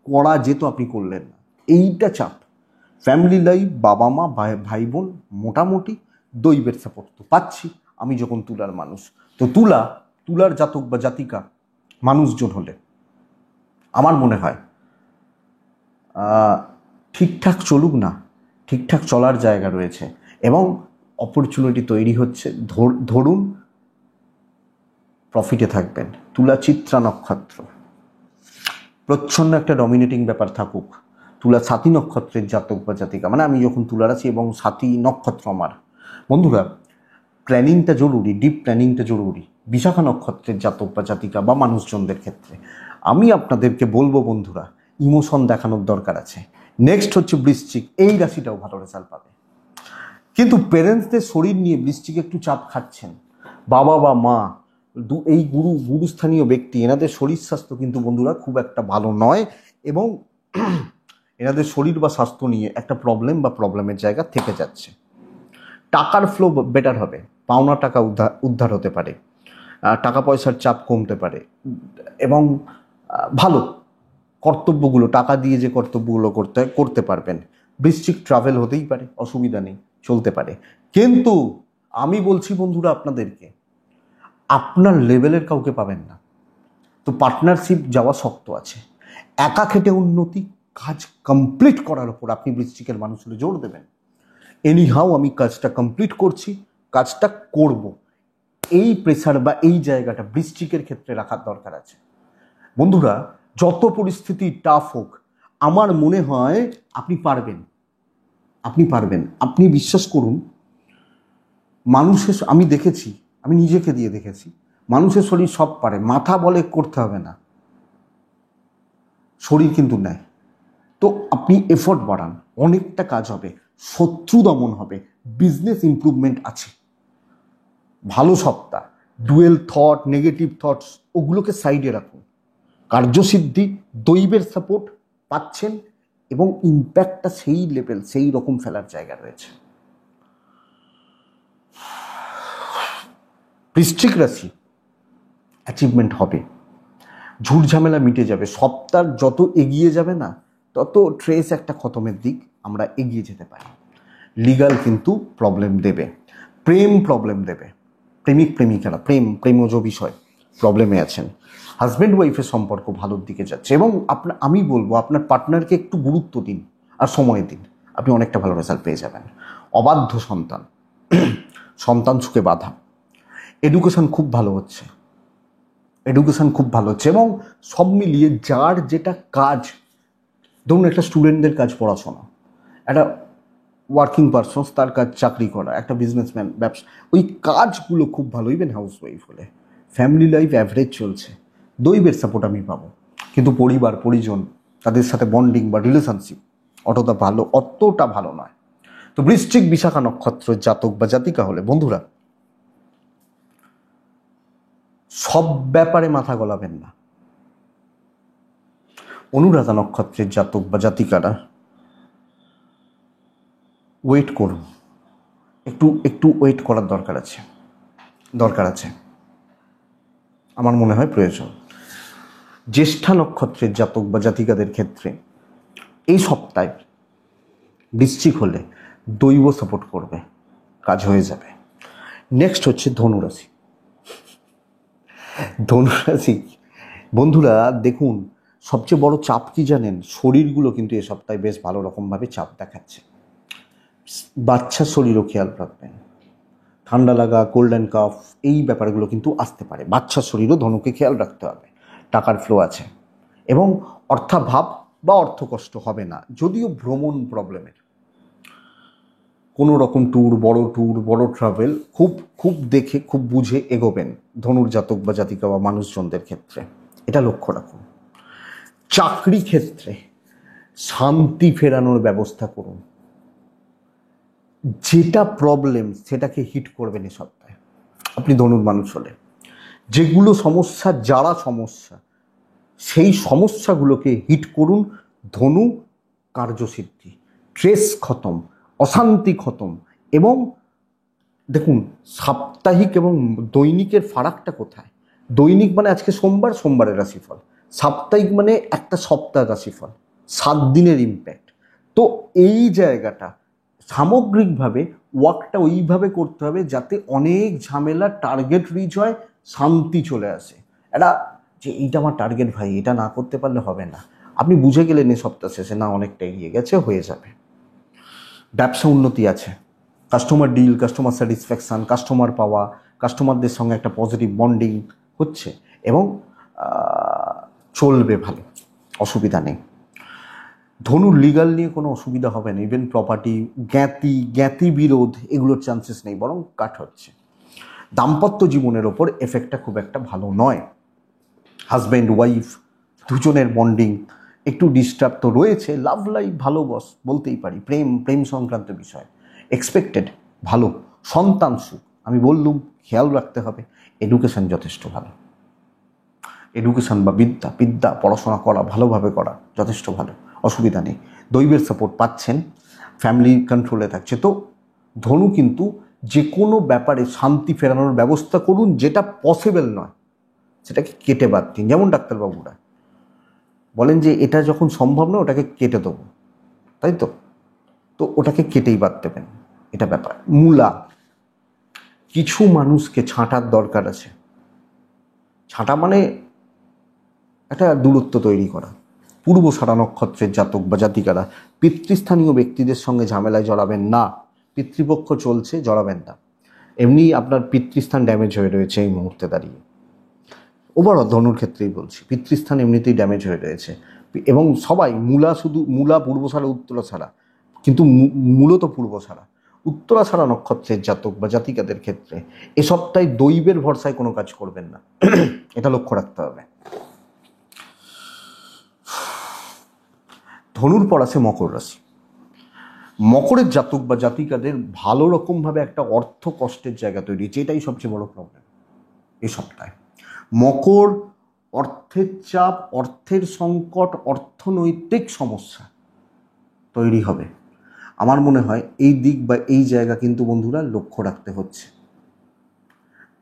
করা যেত আপনি করলেন না, এইটা চাপ। ফ্যামিলি লাইফ, বাবা মা ভাই বোন মোটামুটি, দৈবের সাপোর্ট তো পাচ্ছি আমি যখন তুলার মানুষ। তো তুলার জাতক বা জাতিকা মানুষজন হলে আমার মনে হয় ঠিকঠাক চলুক না, ঠিকঠাক চলার জায়গা রয়েছে এবং অপরচুনিটি তৈরি হচ্ছে, ধরুন, প্রফিটে থাকবেন। তুলা চিত্রা নক্ষত্র, প্রচ্ছন্ন একটা ডমিনেটিং ব্যাপার থাকুক। তুলা সাথী নক্ষত্রের জাতক বা জাতিকা, মানে আমি যখন তুলা রাশি এবং সাথী নক্ষত্র আমার, বন্ধুরা প্ল্যানিংটা জরুরি, ডিপ প্ল্যানিংটা জরুরি। বিশাখা নক্ষত্রের জাতক বা জাতিকা বা মানুষজনদের ক্ষেত্রে আমি আপনাদেরকে বলবো বন্ধুরা, ইমোশন দেখানোর দরকার আছে। নেক্সট হচ্ছে বৃশ্চিক, এই রাশিটাও ভালো রেজাল্ট পাবে, কিন্তু পেরেন্টসদের শরীর নিয়ে বৃশ্চিক একটু চাপ খাচ্ছেন। বাবা বা মা, এই গুরুস্থানীয় ব্যক্তি, এনাদের শরীর স্বাস্থ্য কিন্তু বন্ধুরা খুব একটা ভালো নয়, এবং এনাদের শরীর বা স্বাস্থ্য নিয়ে একটা প্রবলেমের জায়গা থেকে যাচ্ছে। টাকার ফ্লো বেটার হবে, পাওনা টাকা উদ্ধার হতে পারে, টাকা পয়সার চাপ কমতে পারে, এবং ভালো কর্তব্যগুলো, টাকা দিয়ে যে কর্তব্যগুলো করতে পারবেন। বৃশ্চিক ট্রাভেল হতেই পারে, অসুবিধা নেই, চলতে পারে। কিন্তু আমি বলছি বন্ধুরা আপনাদেরকে, আপনার লেভেলের কাউকে পাবেন না, তো পার্টনারশিপ যাওয়া শক্ত আছে। একা খেটে উন্নতি, কাজ কমপ্লিট করার ওপর আপনি বৃশ্চিকের মানুষ হলে জোর দেবেন। এনিহাউ আমি কাজটা কমপ্লিট করছি, কাজটা করব, এই প্রেসার বা এই জায়গাটা বৃশ্চিকের ক্ষেত্রে রাখার দরকার আছে। বন্ধুরা যত পরিস্থিতি টাফ হোক, আমার মনে হয় আপনি পারবেন, আপনি বিশ্বাস করুন। আমি দেখেছি, আমি নিজেকে দিয়ে দেখেছি, মানুষের শরীর সব পারে, মাথা বলে করতে হবে না, শরীর কিন্তু নেয়। তো আপনি এফোর্ট বাড়ান, অনেকটা কাজ হবে, শত্রু দমন হবে, বিজনেস ইমপ্রুভমেন্ট আছে। ভালো সপ্তাহ। ডুয়েল থট, নেগেটিভ থটস ওগুলোকে সাইডে রাখুন। কার্যসিদ্ধি, দৈবের সাপোর্ট পাচ্ছেন এবং ইম্প্যাক্টটা সেই লেভেল, সেই রকম ফেলার জায়গা রয়েছে। বৃশ্চিক রাশি, অ্যাচিভমেন্ট হবে, ঝুট ঝামেলা মিটে যাবে। সপ্তাহ যত এগিয়ে যাবে না, তত ট্রেস একটা খতমের দিক আমরা এগিয়ে যেতে পারি। লিগাল কিন্তু প্রবলেম দেবে, প্রেম প্রবলেম দেবে, প্রেমিক প্রেমিকারা প্রেমজ বিষয় প্রবলেমে আছেন। হাজব্যান্ড ওয়াইফের সম্পর্ক ভালোর দিকে যাচ্ছে এবং আমি বলবো আপনার পার্টনারকে একটু গুরুত্ব দিন আর সময় দিন, আপনি অনেকটা ভালো রেজাল্ট পেয়ে যাবেন। অবাধ্য সন্তান, সন্তান সুখে বাধা। এডুকেশন খুব ভালো হচ্ছে, এবং সব মিলিয়ে যার যেটা কাজ, ধরুন একটা স্টুডেন্টদের কাজ পড়াশোনা, একটা ওয়ার্কিং পারসনস তার কাজ চাকরি করা, একটা বিজনেসম্যান ব্যবসা, ওই কাজগুলো খুব ভালো। ইভেন হাউস ওয়াইফ হলে ফ্যামিলি লাইফ অ্যাভারেজ চলছে, দৈবের সাপোর্ট আমি পাবো, কিন্তু পরিবার পরিজন তাদের সাথে বন্ডিং বা রিলেশনশিপ অতটা ভালো নয়। তো বৃশ্চিক বিশাখা নক্ষত্র জাতক বা জাতিকা হলে বন্ধুরা, সব ব্যাপারে মাথা গলাবেন না। অনুরাধা নক্ষত্রের জাতক বা জাতিকারা ওয়েট করুন, একটু ওয়েট করার দরকার আছে, আমার মনে হয় প্রয়োজন। জ্যেষ্ঠা নক্ষত্রের জাতক বা জাতিকাদের ক্ষেত্রে এই সপ্তাহে বৃশ্চিক হলে দৈব সাপোর্ট করবে, কাজ হয়ে যাবে। নেক্সট হচ্ছে ধনুরাশি। বন্ধুরা দেখুন, সবচেয়ে বড় চাপ কি জানেন? শরীরগুলো কিন্তু এ সপ্তাহে বেশ ভালো রকমভাবে চাপ দেখাচ্ছে। বাচ্চার শরীরও খেয়াল রাখবেন, ঠান্ডা লাগা, কোল্ড অ্যান্ড কাফ এই ব্যাপারগুলো কিন্তু আসতে পারে। বাচ্চার শরীরও ধনুকে খেয়াল রাখতে হবে। টাকার ফ্লো আছে এবং অর্থাভাব বা অর্থকষ্ট হবে না, যদিও ভ্রমণ প্রবলেমের কোনো রকম বড় ট্রাভেল খুব দেখে খুব বুঝে এগোবেন ধনুর জাতক বা জাতিকা বা মানুষজনদের ক্ষেত্রে, এটা লক্ষ্য রাখুন। চাকরি ক্ষেত্রে শান্তি ফেরানোর ব্যবস্থা করুন, যেটা প্রবলেম সেটাকে হিট করবেন এই সপ্তাহে। আপনি ধনুর মানুষ হলে যেগুলো সমস্যা, যারা সমস্যা, সেই সমস্যাগুলোকে হিট করুন। ধনু কার্যসিদ্ধি, স্ট্রেস খতম, অশান্তি খতম। এবং দেখুন, সাপ্তাহিক এবং দৈনিকের ফারাকটা কোথায়? দৈনিক মানে আজকে সোমবারের রাশিফল, সাপ্তাহিক মানে একটা সপ্তাহ রাশিফল, 7 দিনের ইম্প্যাক্ট। তো এই জায়গাটা সামগ্রিকভাবে ওয়ার্কটা ওইভাবে করতে হবে যাতে অনেক ঝামেলা, টার্গেট রিচ হয়, শান্তি চলে আসে। যে এইটা আমার টার্গেট ভাই, এটা না করতে পারলে হবে না। আপনি বুঝে গেলেন এই সপ্তাহ শেষে না অনেকটা এগিয়ে গেছে, হয়ে যাবে। ব্যবসা উন্নতি আছে, customer deal, customer satisfaction, customer পাওয়া, কাস্টমারদের সঙ্গে একটা পজিটিভ বন্ডিং হচ্ছে এবং চলবে ভালো, অসুবিধা নেই। ধনুর লিগাল নিয়ে কোনো অসুবিধা হবে না, ইভেন প্রপার্টি, জ্ঞাতি বিরোধ এগুলোর চান্সেস নেই, বরং কাট হচ্ছে। দাম্পত্য জীবনের ওপর এফেক্টটা খুব একটা ভালো নয়। হাজব্যান্ড ওয়াইফ দুজনের বন্ডিং একটু ডিস্টার্ব তো রয়েছে। লাভ লাইফ ভালো বলতেই পারি, প্রেম সংক্রান্ত বিষয় এক্সপেক্টেড ভালো। সন্তান সুখ আমি বললুম, খেয়াল রাখতে হবে। এডুকেশন যথেষ্ট ভালো, এডুকেশন বা বিদ্যা পড়াশোনা করা, ভালোভাবে করা যথেষ্ট ভালো, অসুবিধা নেই। দৈবের সাপোর্ট পাচ্ছেন, ফ্যামিলি কন্ট্রোলে থাকছে। তো ধনু কিন্তু যে কোনো ব্যাপারে শান্তি ফেরানোর ব্যবস্থা করুন, যেটা পসিবল নয় সেটাকে কেটে বাদ দিন। যেমন ডাক্তারবাবুরা বলেন যে এটা যখন সম্ভব নয় ওটাকে কেটে দেবো, তাই তো ওটাকে কেটেই বাদ দেবেন, এটা ব্যাপার। মূলা, কিছু মানুষকে ছাঁটার দরকার আছে। ছাঁটা মানে একটা দূরত্ব তৈরি করা। পূর্বষাঢ়া নক্ষত্রের জাতক বা জাতিকারা পিতৃস্থানীয় ব্যক্তিদের সঙ্গে ঝামেলায় জড়াবেন না। পিতৃপক্ষ চলছে, জড়াবেন না। এমনি আপনার পিতৃস্থান ড্যামেজ হয়ে রয়েছে এই মুহূর্তে দাঁড়িয়ে। ওভারঅল ধনুর ক্ষেত্রেই বলছি, পিতৃস্থান এমনিতেই ড্যামেজ হয়ে রয়েছে। এবং সবাই মূলা পূর্বষাঢ়া উত্তরাষাঢ়া, কিন্তু মূলত পূর্বষাঢ়া উত্তরাষাঢ়া নক্ষত্রের জাতক বা জাতিকাদের ক্ষেত্রে এ সপ্তাহে দৈবের ভরসায় কোনো কাজ করবেন না, এটা লক্ষ্য রাখতে হবে। ধনুর পর আছে মকর রাশি। মকরের জাতক বা জাতিকাদের ভালো রকমভাবে একটা অর্থ কষ্টের জায়গা তৈরি হচ্ছে, এটাই সবচেয়ে বড় প্রবলেম এই সপ্তাহে। মকর অর্থের চাপ, অর্থের সংকট, অর্থনৈতিক সমস্যা তৈরি হবে। আমার মনে হয় এই দিক বা এই জায়গা কিন্তু বন্ধুরা লক্ষ্য রাখতে হচ্ছে।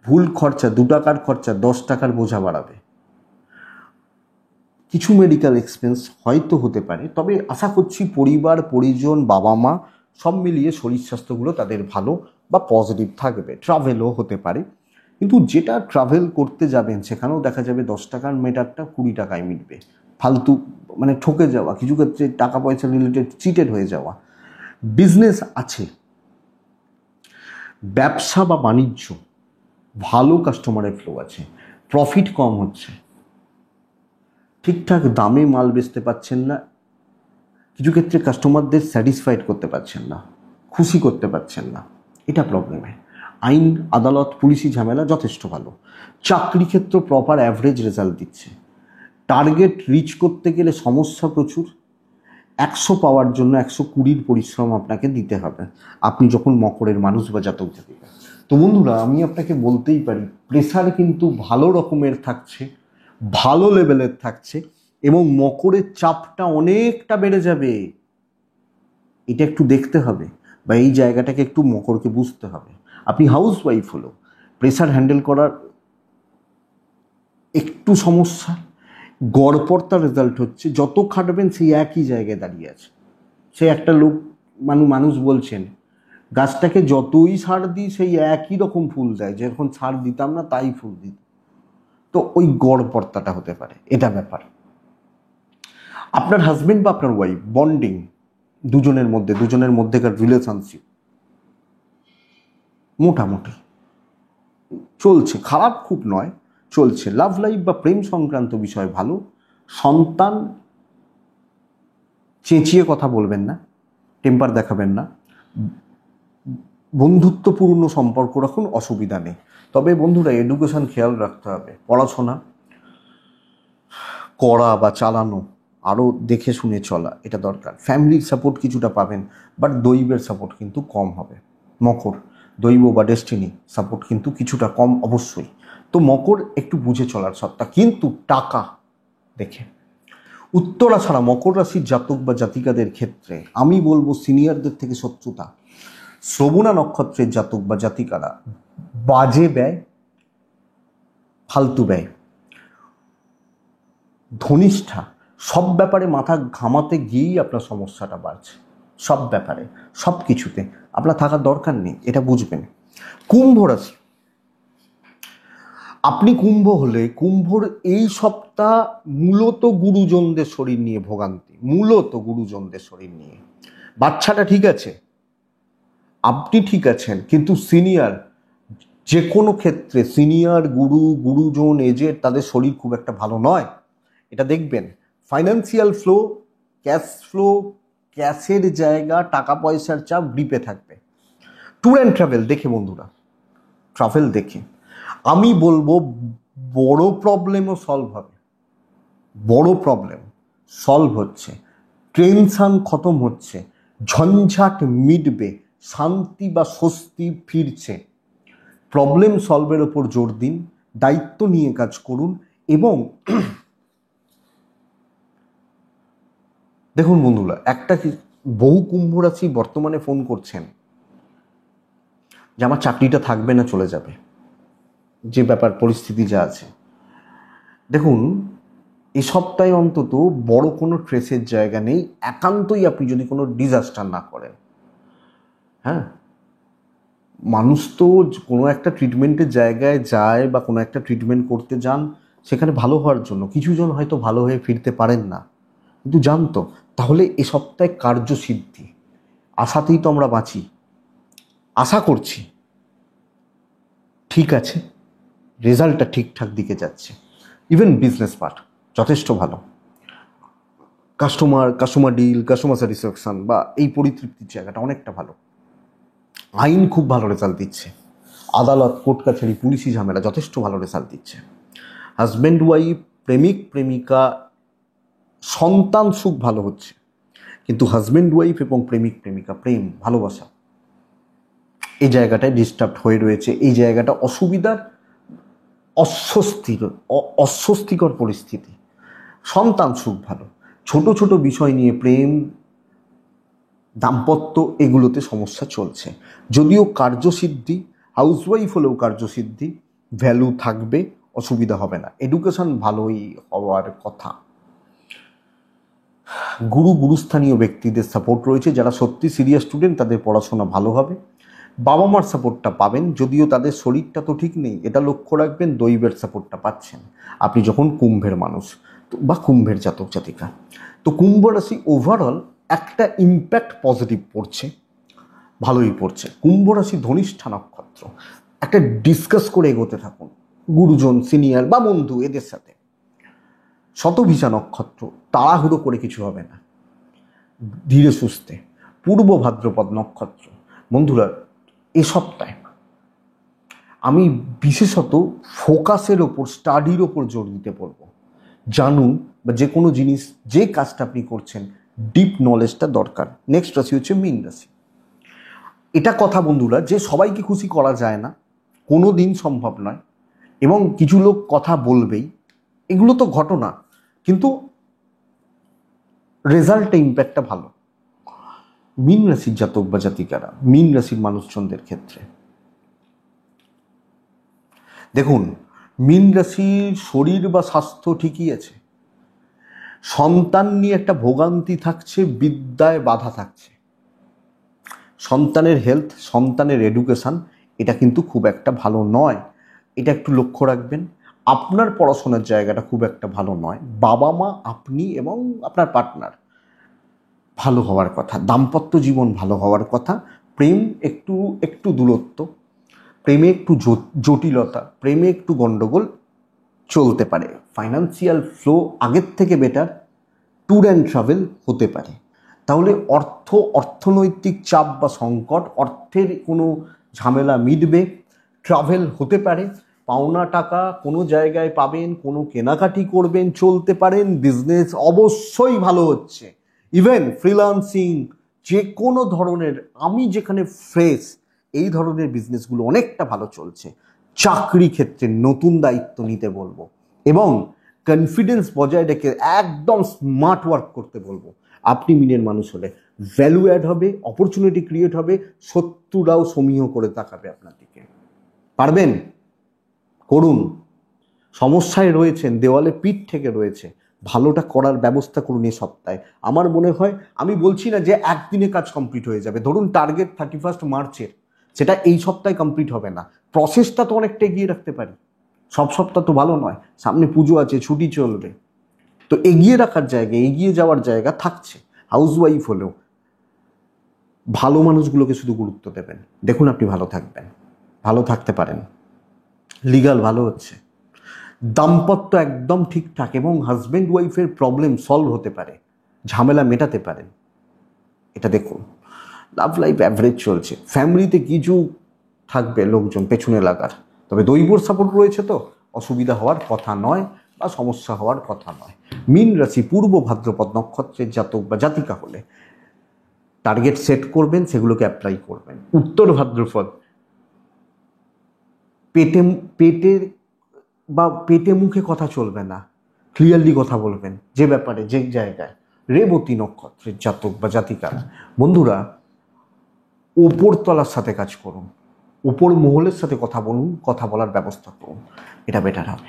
ভুল খরচা, 2 টাকার খরচা 10 টাকার বোঝা বাড়াবে। কিছু মেডিকেল এক্সপেন্স হয়তো হতে পারে, তবে আশা করছি পরিবার পরিজন বাবা মা সব মিলিয়ে শরীর স্বাস্থ্যগুলো তাদের ভালো বা পজিটিভ থাকবে। ট্রাভেলও হতে পারে, কিন্তু যেটা ট্রাভেল করতে যাবেন সেখানেও দেখা যাবে 10 টাকার মেটারটা 20 টাকায় মিটবে। ফালতু মানে ঠকে যাওয়া, কিছু ক্ষেত্রে টাকা পয়সা রিলেটেড চিটেড হয়ে যাওয়া। বিজনেস আছে, ব্যবসা বা বাণিজ্য ভালো, কাস্টমারের ফ্লো আছে, প্রফিট কম হচ্ছে, ঠিকঠাক দামে মাল বেচতে পারছেন না, কিছু ক্ষেত্রে কাস্টমারদের স্যাটিসফাইড করতে পারছেন না, খুশি করতে পারছেন না, এটা প্রবলেমে। আইন আদালত পুলিশি ঝামেলা যথেষ্ট ভালো। চাকরি ক্ষেত্র প্রপার অ্যাভারেজ রেজাল্ট দিচ্ছে। টার্গেট রিচ করতে গেলে সমস্যা প্রচুর। 100 পাওয়ার জন্য 120 পরিশ্রম আপনাকে দিতে হবে আপনি যখন মকরের মানুষ বা জাতক জাতিকা। তো বন্ধুরা, আমি আপনাকে বলতেই পারি প্রেসার কিন্তু ভালো রকমের থাকছে, ভালো লেভেলের থাকছে, এবং মকরের চাপটা অনেকটা বেড়ে যাবে। এটা একটু দেখতে হবে বা এই জায়গাটাকে একটু মকরকে বুঝতে হবে। আপনি হাউস ওয়াইফ হলো, প্রেসার হ্যান্ডেল করার একটু সমস্যা, গড়পড়তার রেজাল্ট হচ্ছে, যত খাটবেন সেই একই জায়গায় দাঁড়িয়ে আছে। সে একটা লোক মানুষ বলছেন গাছটাকে যতই সার দিই সেই একই রকম ফুল দেয়, যখন সার দিতাম না তাই ফুল দিত। তো ওই গড়পড়তাটা হতে পারে, এটা ব্যাপার। আপনার হাজবেন্ড বা আপনার ওয়াইফ বন্ডিং, দুজনের মধ্যেকার রিলেশনশিপ মোটামুটি চলছে, খারাপ খুব নয়, চলছে। লাভ লাইফ বা প্রেম সংক্রান্ত বিষয় ভালো। সন্তান, চেঁচিয়ে কথা বলবেন না, টেম্পার দেখাবেন না, বন্ধুত্বপূর্ণ সম্পর্ক রাখুন, অসুবিধা নেই। তবে বন্ধুরা এডুকেশন খেয়াল রাখতে হবে, পড়াশোনা করা বা চালানো আরও দেখে শুনে চলা, এটা দরকার। ফ্যামিলির সাপোর্ট কিছুটা পাবেন, বাট দৈবের সাপোর্ট কিন্তু কম হবে। মকর দৈব বা ডেস্টিনি সাপোর্ট কিন্তু কিছুটা কম অবশ্যই। তো মকর একটু বুঝে চলার সত্তা, কিন্তু টাকা দেখে। উত্তরা ছাড়া মকর রাশির জাতক বা জাতিকাদের ক্ষেত্রে আমি বলবো সিনিয়রদের থেকে শত্রুতা। শ্রবণা নক্ষত্রের জাতক বা জাতিকারা বাজে ব্যয়, ফালতু ব্যয়। ধনিষ্ঠা সব ব্যাপারে মাথা ঘামাতে গিয়েই আপনার সমস্যাটা বাড়ছে, সব ব্যাপারে, সব কিছুতে আপনার থাকার দরকার নেই, এটা বুঝবেন। কুম্ভ রাশি, আপনি কুম্ভ হলে কুম্ভর এই সপ্তাহ মূলত গুরুজনদের শরীর নিয়ে ভোগান্তি, মূলত গুরুজনদের শরীর নিয়ে। বাচ্চাটা ঠিক আছে, আপনি ঠিক আছেন, কিন্তু সিনিয়র, যে কোনো ক্ষেত্রে সিনিয়র গুরুজন এজের তাদের শরীর খুব একটা ভালো নয়, এটা দেখবেন। ফাইন্যান্সিয়াল ফ্লো, ক্যাশ ফ্লো, ক্যাশের জায়গা, টাকা পয়সার চাপ গ্রিপে থাকবে। ট্যুর অ্যান্ড ট্রাভেল দেখে বন্ধুরা, ট্রাভেল দেখে আমি বলবো বড় প্রবলেমও সলভ হবে, বড় প্রবলেম সলভ হচ্ছে, টেনশন খতম হচ্ছে, ঝঞ্ঝাট মিটবে, শান্তি বা স্বস্তি ফিরছে। প্রবলেম সলভের ওপর জোর দিন, দায়িত্ব নিয়ে কাজ করুন। এবং দেখুন বন্ধুরা, একটা বহু কুম্ভ রাশি বর্তমানে ফোন করছেন যে আমার চাকরিটা থাকবে না, চলে যাবে, যে ব্যাপার পরিস্থিতি যা আছে। দেখুন এ সপ্তাহে অন্তত বড় কোনো ট্রেসের জায়গা নেই, একান্তই আপনি যদি কোনো ডিজাস্টার না করেন। হ্যাঁ, মানুষ তো কোনো একটা ট্রিটমেন্টের জায়গায় যায় বা কোনো একটা ট্রিটমেন্ট করতে যান সেখানে ভালো হওয়ার জন্য, কিছুজন হয়তো ভালো হয়ে ফিরতে পারেন না, কিন্তু জানতো। তাহলে এ সপ্তাহে কার্যসিদ্ধি, আশাতেই তো আমরা বাঁচি, আশা করছি ঠিক আছে, রেজাল্টটা ঠিকঠাক দিকে যাচ্ছে। ইভেন বিজনেস পার্ট যথেষ্ট ভালো, কাস্টমার ডিল, কাস্টমার স্যাটিসফ্যাকশন বা এই পরিতৃপ্তির জায়গাটা অনেকটা ভালো। আইন খুব ভালো রেজাল্ট দিচ্ছে, আদালত কোর্ট কাছারি পুলিশি ঝামেলা যথেষ্ট ভালো রেজাল্ট দিচ্ছে। হাজব্যান্ড ওয়াইফ, প্রেমিক প্রেমিকা, সন্তান সুখ ভালো হচ্ছে। কিন্তু হাজব্যান্ড ওয়াইফ এবং প্রেমিক প্রেমিকা, প্রেম ভালোবাসা, এই জায়গাটায় ডিস্টার্ব হয়ে রয়েছে। এই জায়গাটা অসুবিধার, অস্বস্তিকর পরিস্থিতি। সন্তান সুখ ভালো, ছোট ছোট বিষয় নিয়ে প্রেম, দাম্পত্য, এগুলোতে সমস্যা চলছে। যদিও কার্যসিদ্ধি, হাউসওয়াইফ হলেও কার্যসিদ্ধি, ভ্যালু থাকবে, অসুবিধা হবে না। এডুকেশন ভালোই হওয়ার কথা। গুরুস্থানীয় ব্যক্তিদের সাপোর্ট রয়েছে। যারা সত্যি সিরিয়াস স্টুডেন্ট তাদের পড়াশোনা ভালো হবে। বাবা মার সাপোর্টটা পাবেন, যদিও তাদের শরীরটা তো ঠিক নেই, এটা লক্ষ্য রাখবেন। দৈবের সাপোর্টটা পাচ্ছেন আপনি যখন কুম্ভের মানুষ বা কুম্ভের জাতক জাতিকা। তো কুম্ভ রাশি ওভারঅল একটা ইম্প্যাক্ট পজিটিভ পড়ছে, ভালোই পড়ছে। কুম্ভ রাশি ধনিষ্ঠা নক্ষত্র, একটা ডিসকাস করে এগোতে থাকুন গুরুজন, সিনিয়র বা বন্ধু এদের সাথে। শতভিষা নক্ষত্র, তাড়াহুড়ো করে কিছু হবে না, ধীরে সুস্থে। পূর্ব ভাদ্রপদ নক্ষত্র, বন্ধুরা এ সপ্তাহে আমি বিশেষত ফোকাসের ওপর, স্টাডির ওপর জোর দিতে বলবো। জানুন, বা যে কোনো জিনিস, যে কাজটা আপনি করছেন, ডিপ নলেজটা দরকার। নেক্সট রাশি হচ্ছে মীন রাশি। এটা কথা বন্ধুরা, যে সবাইকে খুশি করা যায় না, কোনো দিন সম্ভব নয়, এবং কিছু লোক কথা বলবেই, এগুলো তো ঘটনা, কিন্তু রেজাল্টে ইম্প্যাক্টটা ভালো। মীন রাশির জাতক বা জাতিকারা, মীন রাশির মানুষজনদের ক্ষেত্রে দেখুন, মীন রাশির শরীর বা স্বাস্থ্য ঠিকই আছে, সন্তান নিয়ে একটা ভোগান্তি থাকছে, বিদ্যায় বাধা থাকছে। সন্তানের হেলথ, সন্তানের এডুকেশন, এটা কিন্তু খুব একটা ভালো নয়, এটা একটু লক্ষ্য রাখবেন। আপনার পড়াশোনার জায়গাটা খুব একটা ভালো নয়। বাবা মা, আপনি এবং আপনার পার্টনার ভালো হওয়ার কথা, দাম্পত্য জীবন ভালো হওয়ার কথা। প্রেম একটু একটু দূরত্ব, প্রেমে একটু জটিলতা, প্রেমে একটু গণ্ডগোল চলতে পারে। ফাইন্যান্সিয়াল ফ্লো আগের থেকে বেটার, ট্যুর অ্যান্ড ট্রাভেল হতে পারে। তাহলে অর্থনৈতিক চাপ বা সংকট, অর্থের কোনো ঝামেলা মিটবে, ট্রাভেল হতে পারে, পাওনা টাকা কোনো জায়গায় পাবেন, কোনো কেনাকাটি করবেন, চলতে পারেন। বিজনেস অবশ্যই ভালো হচ্ছে, ইভেন ফ্রিল্যান্সিং, যে কোনো ধরনের, আমি যেখানে ফ্রেশ, এই ধরনের বিজনেসগুলো অনেকটা ভালো চলছে। চাকরি ক্ষেত্রে নতুন দায়িত্ব নিতে বলবো, এবং কনফিডেন্স বজায় রেখে একদম স্মার্ট ওয়ার্ক করতে বলবো। আপনি মিনের মানুষ হলে ভ্যালু অ্যাড হবে, অপরচুনিটি ক্রিয়েট হবে, শত্রুরাও সমীহ করে তাকাবে আপনার দিকে। পারবেন, করুন। সমস্যায় রয়েছেন, দেওয়ালে পিঠ থেকে রয়েছে, ভালোটা করার ব্যবস্থা করুন এই সপ্তাহে। আমার মনে হয়, আমি বলছি না যে একদিনে কাজ কমপ্লিট হয়ে যাবে, ধরুন টার্গেট 31 মার্চের, সেটা এই সপ্তাহে কমপ্লিট হবে না, প্রসেসটা তো অনেকটা এগিয়ে রাখতে পারি। সব সপ্তাহ তো ভালো নয়, সামনে পুজো আছে, ছুটি চলবে, তো এগিয়ে রাখার জায়গা, এগিয়ে যাওয়ার জায়গা থাকছে। হাউসওয়াইফ হলেও ভালো মানুষগুলোকে শুধু গুরুত্ব দেবেন, দেখুন আপনি ভালো থাকবেন, ভালো থাকতে পারেন। লিগাল ভালো হচ্ছে, দাম্পত্য একদম ঠিকঠাক, এবং হাজব্যান্ড ওয়াইফের প্রবলেম সলভ হতে পারে, ঝামেলা মেটাতে পারেন, এটা দেখুন। লাভ লাইফ অ্যাভারেজ চলছে, ফ্যামিলিতে কিছু থাকবে লোকজন পেছনে লাগার, তবে দৈবর সাপোর্ট রয়েছে, তো অসুবিধা হওয়ার কথা নয় বা সমস্যা হওয়ার কথা নয়। মীন রাশি পূর্ব ভাদ্রপদ নক্ষত্রের জাতক বা জাতিকা হলে টার্গেট সেট করবেন, সেগুলোকে অ্যাপ্লাই করবেন। উত্তর ভাদ্রপদ, পেটের বা পেটে মুখে কথা চলবে না, ক্লিয়ারলি কথা বলবেন যে ব্যাপারে, যে জায়গায়। রেবতী নক্ষত্রের জাতক বা জাতিকা বন্ধুরা, ওপরতলার সাথে কাজ করুন, ওপর মহলের সাথে কথা বলুন, কথা বলার ব্যবস্থা করুন, এটা বেটার হবে।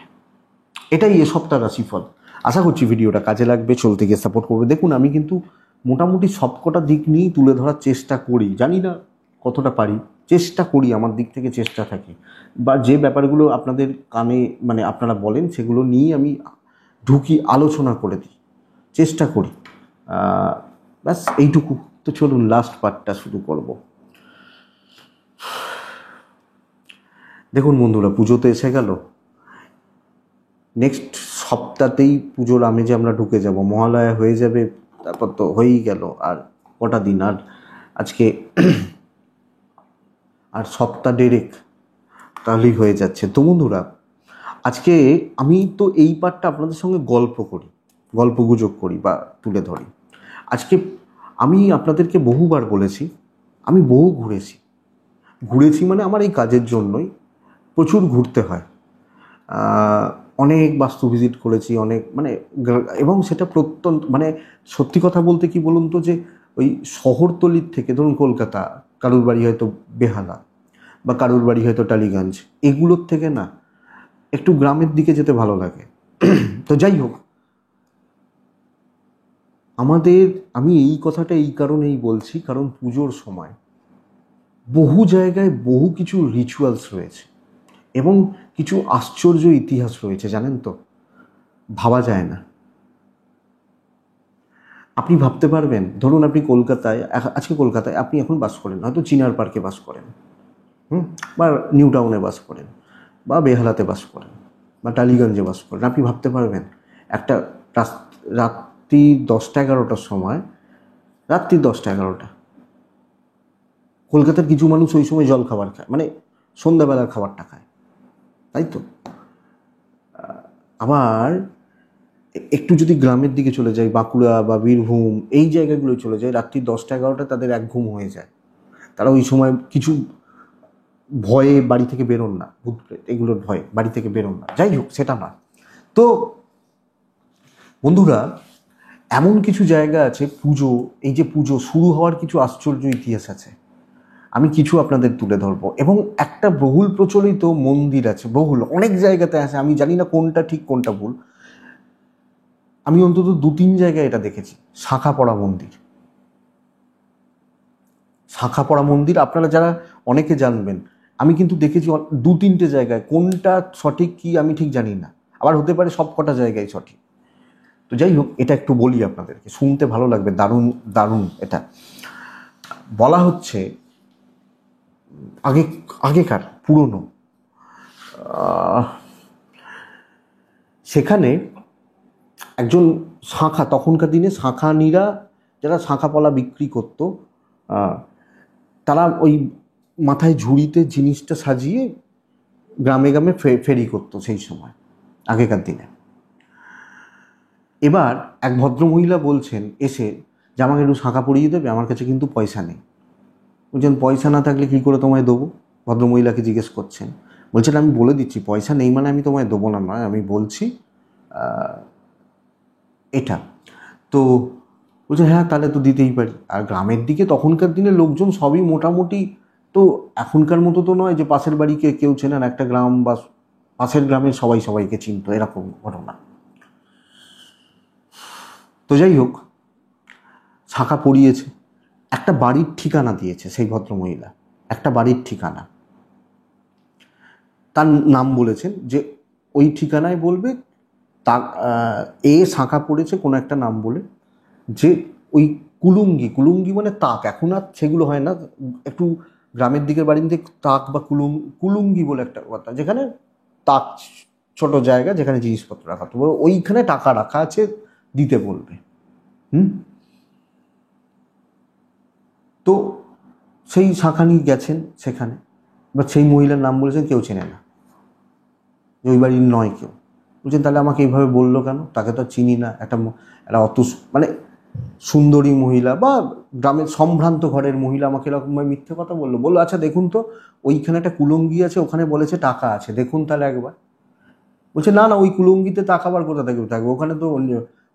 এটাই এ সপ্তাহ রাশিফল। আশা করছি ভিডিওটা কাজে লাগবে, চলতে গিয়ে সাপোর্ট করবে। দেখুন, আমি কিন্তু মোটামুটি সবকটা দিক নিয়েই তুলে ধরার চেষ্টা করি, জানি না কতটা পারি, চেষ্টা করি, আমার দিক থেকে চেষ্টা থাকে, বা যে ব্যাপারগুলো আপনাদের কানে মানে আপনারা বলেন সেগুলো নিয়ে আমি ঢুকি, আলোচনা করে দিই, চেষ্টা করি, ব্যাস এইটুকু। তো চলুন লাস্ট পার্টটা শুরু করব। দেখুন বন্ধুরা, পুজো তো এসে গেল, নেক্সট সপ্তাহতেই পুজোর আমেজে আমরা ঢুকে যাব, মহালয়া হয়ে যাবে, তারপর তো হয়েই গেল, আর কটা দিন, আর আজকে আর সপ্তাহ ডেরেক, তাহলেই হয়ে যাচ্ছে। তো বন্ধুরা, আজকে আমি তো এই পার্টটা আপনাদের সঙ্গে গল্প করি, গল্পগুজব করি বা তুলে ধরি। আজকে আমি আপনাদেরকে বহুবার বলেছি, আমি বহু ঘুরেছি মানে আমার এই কাজের জন্যই প্রচুর ঘুরতে হয়। অনেক বাস্তু ভিজিট করেছি, অনেক মানে, এবং সেটা প্রত্যন্ত মানে সত্যি কথা বলতে কি বলুন তো, যে ওই শহরতলির থেকে, ধরুন কলকাতা, কারুর বাড়ি হয়তো বেহালা বা কারুর বাড়ি হয়তো টালিগঞ্জ, এগুলোর থেকে না একটু গ্রামের দিকে যেতে ভালো লাগে। তো যাই হোক, আমি এই কথাটা এই কারণেই বলছি, কারণ পুজোর সময় বহু জায়গায় বহু কিছু রিচুয়ালস রয়েছে এবং কিছু আশ্চর্য ইতিহাস রয়েছে, জানেন তো, ভাবা যায় না। আপনি ভাবতে পারবেন, ধরুন আপনি কলকাতায়, আজকে কলকাতায় আপনি এখন বাস করেন, হয়তো চিনার পার্কে বাস করেন, বা নিউ টাউনে বাস করেন, বা বেহালাতে বাস করেন, বা টালিগঞ্জে বাস করেন। আপনি ভাবতে পারবেন একটা রাত্রি 10টা-11টার সময়, রাত্রি 10টা-11টা, কলকাতার কিছু মানুষ ওই সময় জল খাবার খায়, মানে সন্ধ্যাবেলার খাবারটা খায়, তাই তো। আবার একটু যদি গ্রামের দিকে চলে যায়, বাঁকুড়া বা বীরভূম, এই জায়গাগুলো চলে যায়, রাত্রি 10টা-11টা তাদের এক ঘুম হয়ে যায়। তারা ওই সময় কিছু ভয়ে বাড়ি থেকে বেরোন না, ভূত প্রেত এগুলোর ভয়ে বাড়ি থেকে বেরোন না। যাই হোক, সেটা না। তো বন্ধুরা, এমন কিছু জায়গা আছে, পুজো, এই যে পুজো শুরু হওয়ার কিছু আশ্চর্য ইতিহাস আছে, আমি কিছু আপনাদের তুলে ধরবো। এবং একটা বহুল প্রচলিত মন্দির আছে, বহুল অনেক জায়গাতে আছে, আমি জানি না কোনটা ঠিক কোনটা ভুল। আমি অন্তত 2-3 জায়গায় এটা দেখেছি, শাখাপড়া মন্দির। শাখাপড়া মন্দির আপনারা যারা অনেকে জানবেন, আমি কিন্তু দেখেছি 2-3টে জায়গায়। কোনটা সঠিক কি আমি ঠিক জানি না, আবার হতে পারে সব কটা জায়গায় সঠিক। তো যাই হোক, এটা একটু বলি আপনাদেরকে, শুনতে ভালো লাগবে, দারুণ দারুণ। এটা বলা হচ্ছে আগেকার পুরনো, সেখানে একজন তখনকার দিনে শাঁখানিরা, যারা শাঁখাপলা বিক্রি করতো, তারা ওই মাথায় ঝুড়িতে জিনিসটা সাজিয়ে গ্রামে গ্রামে ফেরি করতো সেই সময়, আগেকার দিনে। এবার এক ভদ্রমহিলা বলছেন এসে যে আমাকে একটু শাঁখা পরিয়ে দেবে, আমার কাছে কিন্তু পয়সা নেই। বলছেন পয়সা না থাকলে কী করে তোমায় দেবো? ভদ্রমহিলাকে জিজ্ঞেস করছেন। বলছেন আমি বলে দিচ্ছি, পয়সা নেই মানে আমি তোমায় দেবো না, নয়, আমি বলছি এটা। তো বলছে হ্যাঁ, তাহলে তো দিতেই পারি। আর গ্রামের দিকে তখনকার দিনে লোকজন সবই মোটামুটি, তো এখনকার মতো তো নয় যে পাশের বাড়িকে কেউ চেনেন, একটা গ্রাম বা পাশের গ্রামের সবাই সবাইকে চিনত, এরকম ঘটনা। তো যাই হোক, শাঁখা পরিয়েছে, একটা বাড়ির ঠিকানা দিয়েছে সেই ভদ্রমহিলা, একটা বাড়ির ঠিকানা, তার নাম বলেছেন যে ওই ঠিকানায় বলবে, তা শাঁখা পড়েছে কোনো একটা নাম বলে, যে ওই কুলুঙ্গি মানে তাক, এখন আর সেগুলো হয় না, একটু গ্রামের দিকের বাড়িতে তাক বা কুলুঙ্গি বলে একটা কথা, যেখানে তাক, ছোট জায়গা যেখানে জিনিসপত্র রাখা, তো ওইখানে টাকা রাখা আছে, দিতে বলবে। তো সেই শাঁখা নিয়ে গেছেন সেখানে, বা সেই মহিলার নাম বলেছেন, কেউ চেনে না, ওই বাড়ির নয় কেউ। বলছেন তাহলে আমাকে এইভাবে বললো কেন, তাকে তো চিনি না, একটা অত মানে সুন্দরী মহিলা বা গ্রামের সম্ভ্রান্ত ঘরের মহিলা আমাকে এরকমভাবে মিথ্যে কথা বললো। আচ্ছা দেখুন তো, ওইখানে একটা কুলঙ্গি আছে, ওখানে বলেছে টাকা আছে, দেখুন তাহলে একবার। বলছে না না, ওই কুলঙ্গিতে টাকা আবার কোথা থেকে থাকবে, ওখানে তো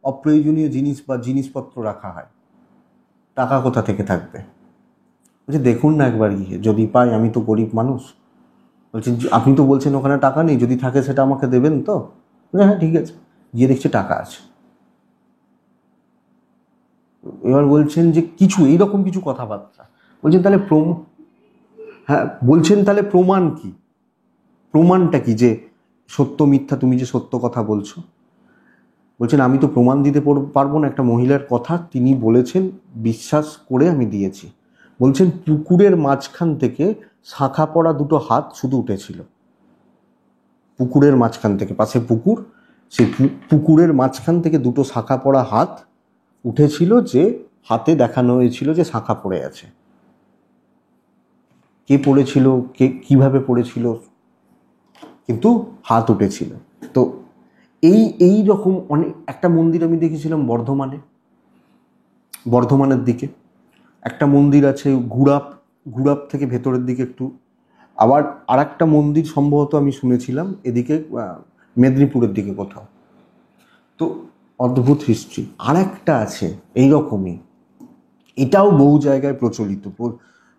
অপ্রয়োজনীয় জিনিস বা জিনিসপত্র রাখা হয়, টাকা কোথা থেকে থাকবে। বলছে দেখুন না একবার গিয়ে, যদি পাই, আমি তো গরিব মানুষ। বলছেন আপনি তো বলছেন ওখানে টাকা নেই, যদি থাকে সেটা আমাকে দেবেন তো? হ্যাঁ ঠিক আছে। গিয়ে দেখছে টাকা আছে। এবার বলছেন যে কিছু এইরকম কিছু কথাবার্তা বলছেন, তাহলে হ্যাঁ বলছেন তাহলে প্রমাণ কি, প্রমাণটা কি যে সত্য মিথ্যা, তুমি যে সত্য কথা বলছো? বলছেন আমি তো প্রমাণ দিতে পারবো না, একটা মহিলার কথা তিনি বলেছেন, বিশ্বাস করে আমি দিয়েছি। বলছেন পুকুরের মাঝখান থেকে শাঁখা পড়া দুটো হাত শুধু উঠেছিল, পুকুরের মাঝখান থেকে, পাশে পুকুর, সেই পুকুরের মাঝখান থেকে দুটো শাঁখা পড়া হাত উঠেছিল, যে হাতে দেখানো হয়েছিল যে শাঁখা পড়ে আছে। কে পড়েছিল, কে কিভাবে পড়েছিল, কিন্তু হাত উঠেছিল। তো এই রকম অনেক, একটা মন্দির আমি দেখেছিলাম বর্ধমানে, বর্ধমানের দিকে একটা মন্দির আছে, গুড়াপ থেকে ভেতরের দিকে একটু। আবার আর একটা মন্দির সম্ভবত আমি শুনেছিলাম এদিকে মেদিনীপুরের দিকে কোথাও। তো অদ্ভুত হিস্ট্রি। আর একটা আছে এইরকমই, এটাও বহু জায়গায় প্রচলিত,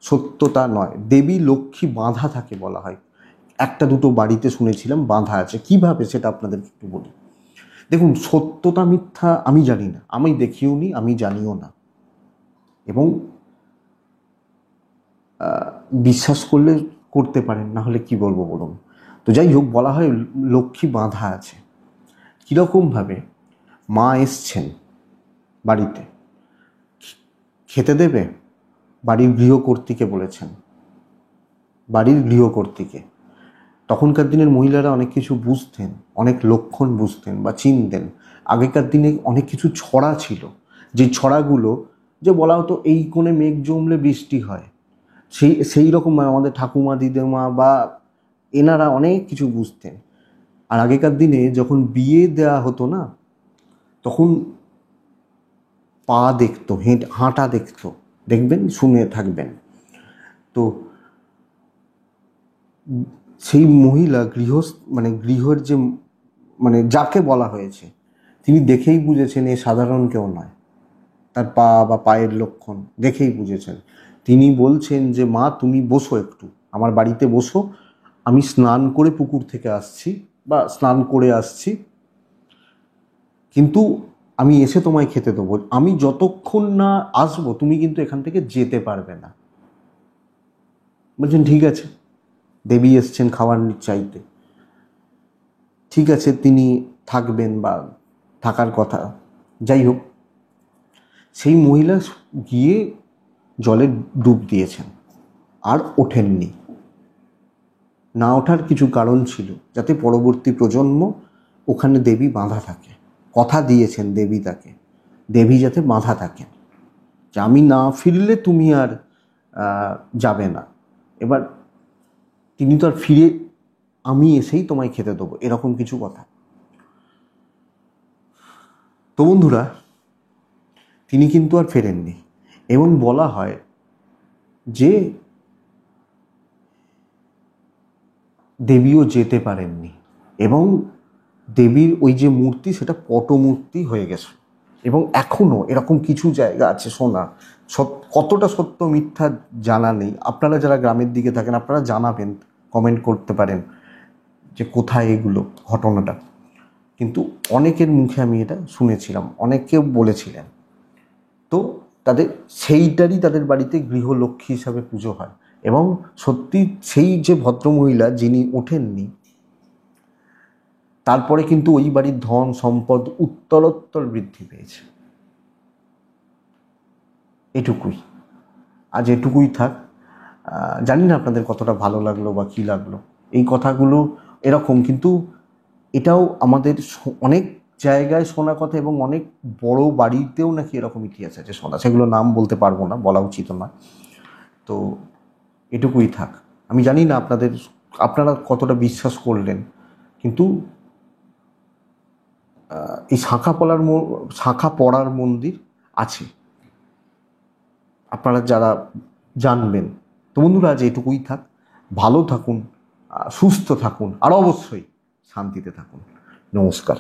সত্যতা নয়। দেবী লক্ষ্মী বাঁধা থাকে বলা হয়, একটা দুটো বাড়িতে শুনেছিলাম বাঁধা আছে। কিভাবে সেটা আপনাদের একটু বলি। দেখুন, সত্যতা মিথ্যা আমি জানি না, আমি দেখিও নি, আমি জানিও না, এবং বিশ্বাস করলে করতে পারেন, না হলে কি বলবো বলুন। তো যাই হোক, বলা হয় লক্ষ্মী বাঁধা আছে। কীরকমভাবে, মা এসছেন বাড়িতে, খেতে দেবে, বাড়ির গৃহকর্ত্রীকে বলেছেন, বাড়ির গৃহকর্ত্রীকে। তখনকার দিনের মহিলারা অনেক কিছু বুঝতেন, অনেক লক্ষণ বুঝতেন বা চিনতেন। আগেকার দিনে অনেক কিছু ছড়া ছিল, যে ছড়াগুলো যে বলা হতো এই কোণে মেঘ জমলে বৃষ্টি হয়, সেই রকম আমাদের ঠাকুমা দিদিমা বা এনারা অনেক কিছু বুঝতেন। আর আগেকার দিনে যখন বিয়ে দেওয়া হতো না, তখন পা দেখতো, হাঁটা দেখতো, দেখবেন, শুনে থাকবেন। তো সেই মহিলা গৃহের যে যাকে বলা হয়েছে, তিনি দেখেই বুঝেছেন এ সাধারণ কেউ নয়। তার পা বা পায়ের লক্ষণ দেখেই বুঝেছেন। তিনি বলছেন যে মা তুমি বসো, একটু আমার বাড়িতে বসো, আমি স্নান করে পুকুর থেকে আসছি বা স্নান করে আসছি, কিন্তু আমি এসে তোমায় খেতে দেবো, আমি যতক্ষণ না আসবো তুমি কিন্তু এখান থেকে যেতে পারবে না। বলছেন ঠিক আছে, দেবী এসছেন খাবার চাইতে, ঠিক আছে তিনি থাকবেন বা থাকার কথা। যাই হোক, সেই মহিলা গিয়ে জলে ডুব দিয়েছেন, আর ওঠেননি। না ওঠার কিছু কারণ ছিল, যাতে পরবর্তী প্রজন্ম ওখানে দেবী বাঁধা থাকে। কথা দিয়েছেন দেবী তাকে, দেবী যাতে বাঁধা থাকেন, যে আমি না ফিরলে তুমি আর যাবে না। এবার তিনি তো আর ফিরে, আমি এসেই তোমায় খেতে দেবো, এরকম কিছু কথা। তো বন্ধুরা, তিনি কিন্তু আর ফেরেননি, এবং বলা হয় যে দেবীও যেতে পারেননি, এবং দেবীর ওই যে মূর্তি সেটা পটমূর্তি হয়ে গেছে। এবং এখনও এরকম কিছু জায়গা আছে শোনা, কতটা সত্য মিথ্যা জানা নেই। আপনারা যারা গ্রামের দিকে থাকেন আপনারা জানাবেন, কমেন্ট করতে পারেন যে কোথায় এগুলো ঘটনাটা। কিন্তু অনেকের মুখে আমি এটা শুনেছিলাম, অনেকেও বলেছিলেন। তো সেইটারই তাদের বাড়িতে গৃহলক্ষ্মী হিসাবে পুজো হয়। এবং সত্যি সেই যে ভদ্রমহিলা যিনি ওঠেননি, তারপরে কিন্তু ওই বাড়ির ধন সম্পদ উত্তরোত্তর বৃদ্ধি পেয়েছে। এটুকুই, আজ এটুকুই থাক। জানি না আপনাদের কতটা ভালো লাগলো বা কী লাগলো এই কথাগুলো এরকম, কিন্তু এটাও আমাদের অনেক জায়গায় শোনা কথা, এবং অনেক বড় বাড়িতেও নাকি এরকম ইতিহাস আছে শোনা, সেগুলো নাম বলতে পারবো না, বলা উচিত নয়। তো এটুকুই থাক। আমি জানি না আপনারা কতটা বিশ্বাস করলেন, কিন্তু এই শাঁখা পড়ার মন্দির আছে, আপনারা যারা জানবেন। তো বন্ধুরা, আজ এটুকুই থাক। ভালো থাকুন, সুস্থ থাকুন, আর অবশ্যই শান্তিতে থাকুন। নমস্কার।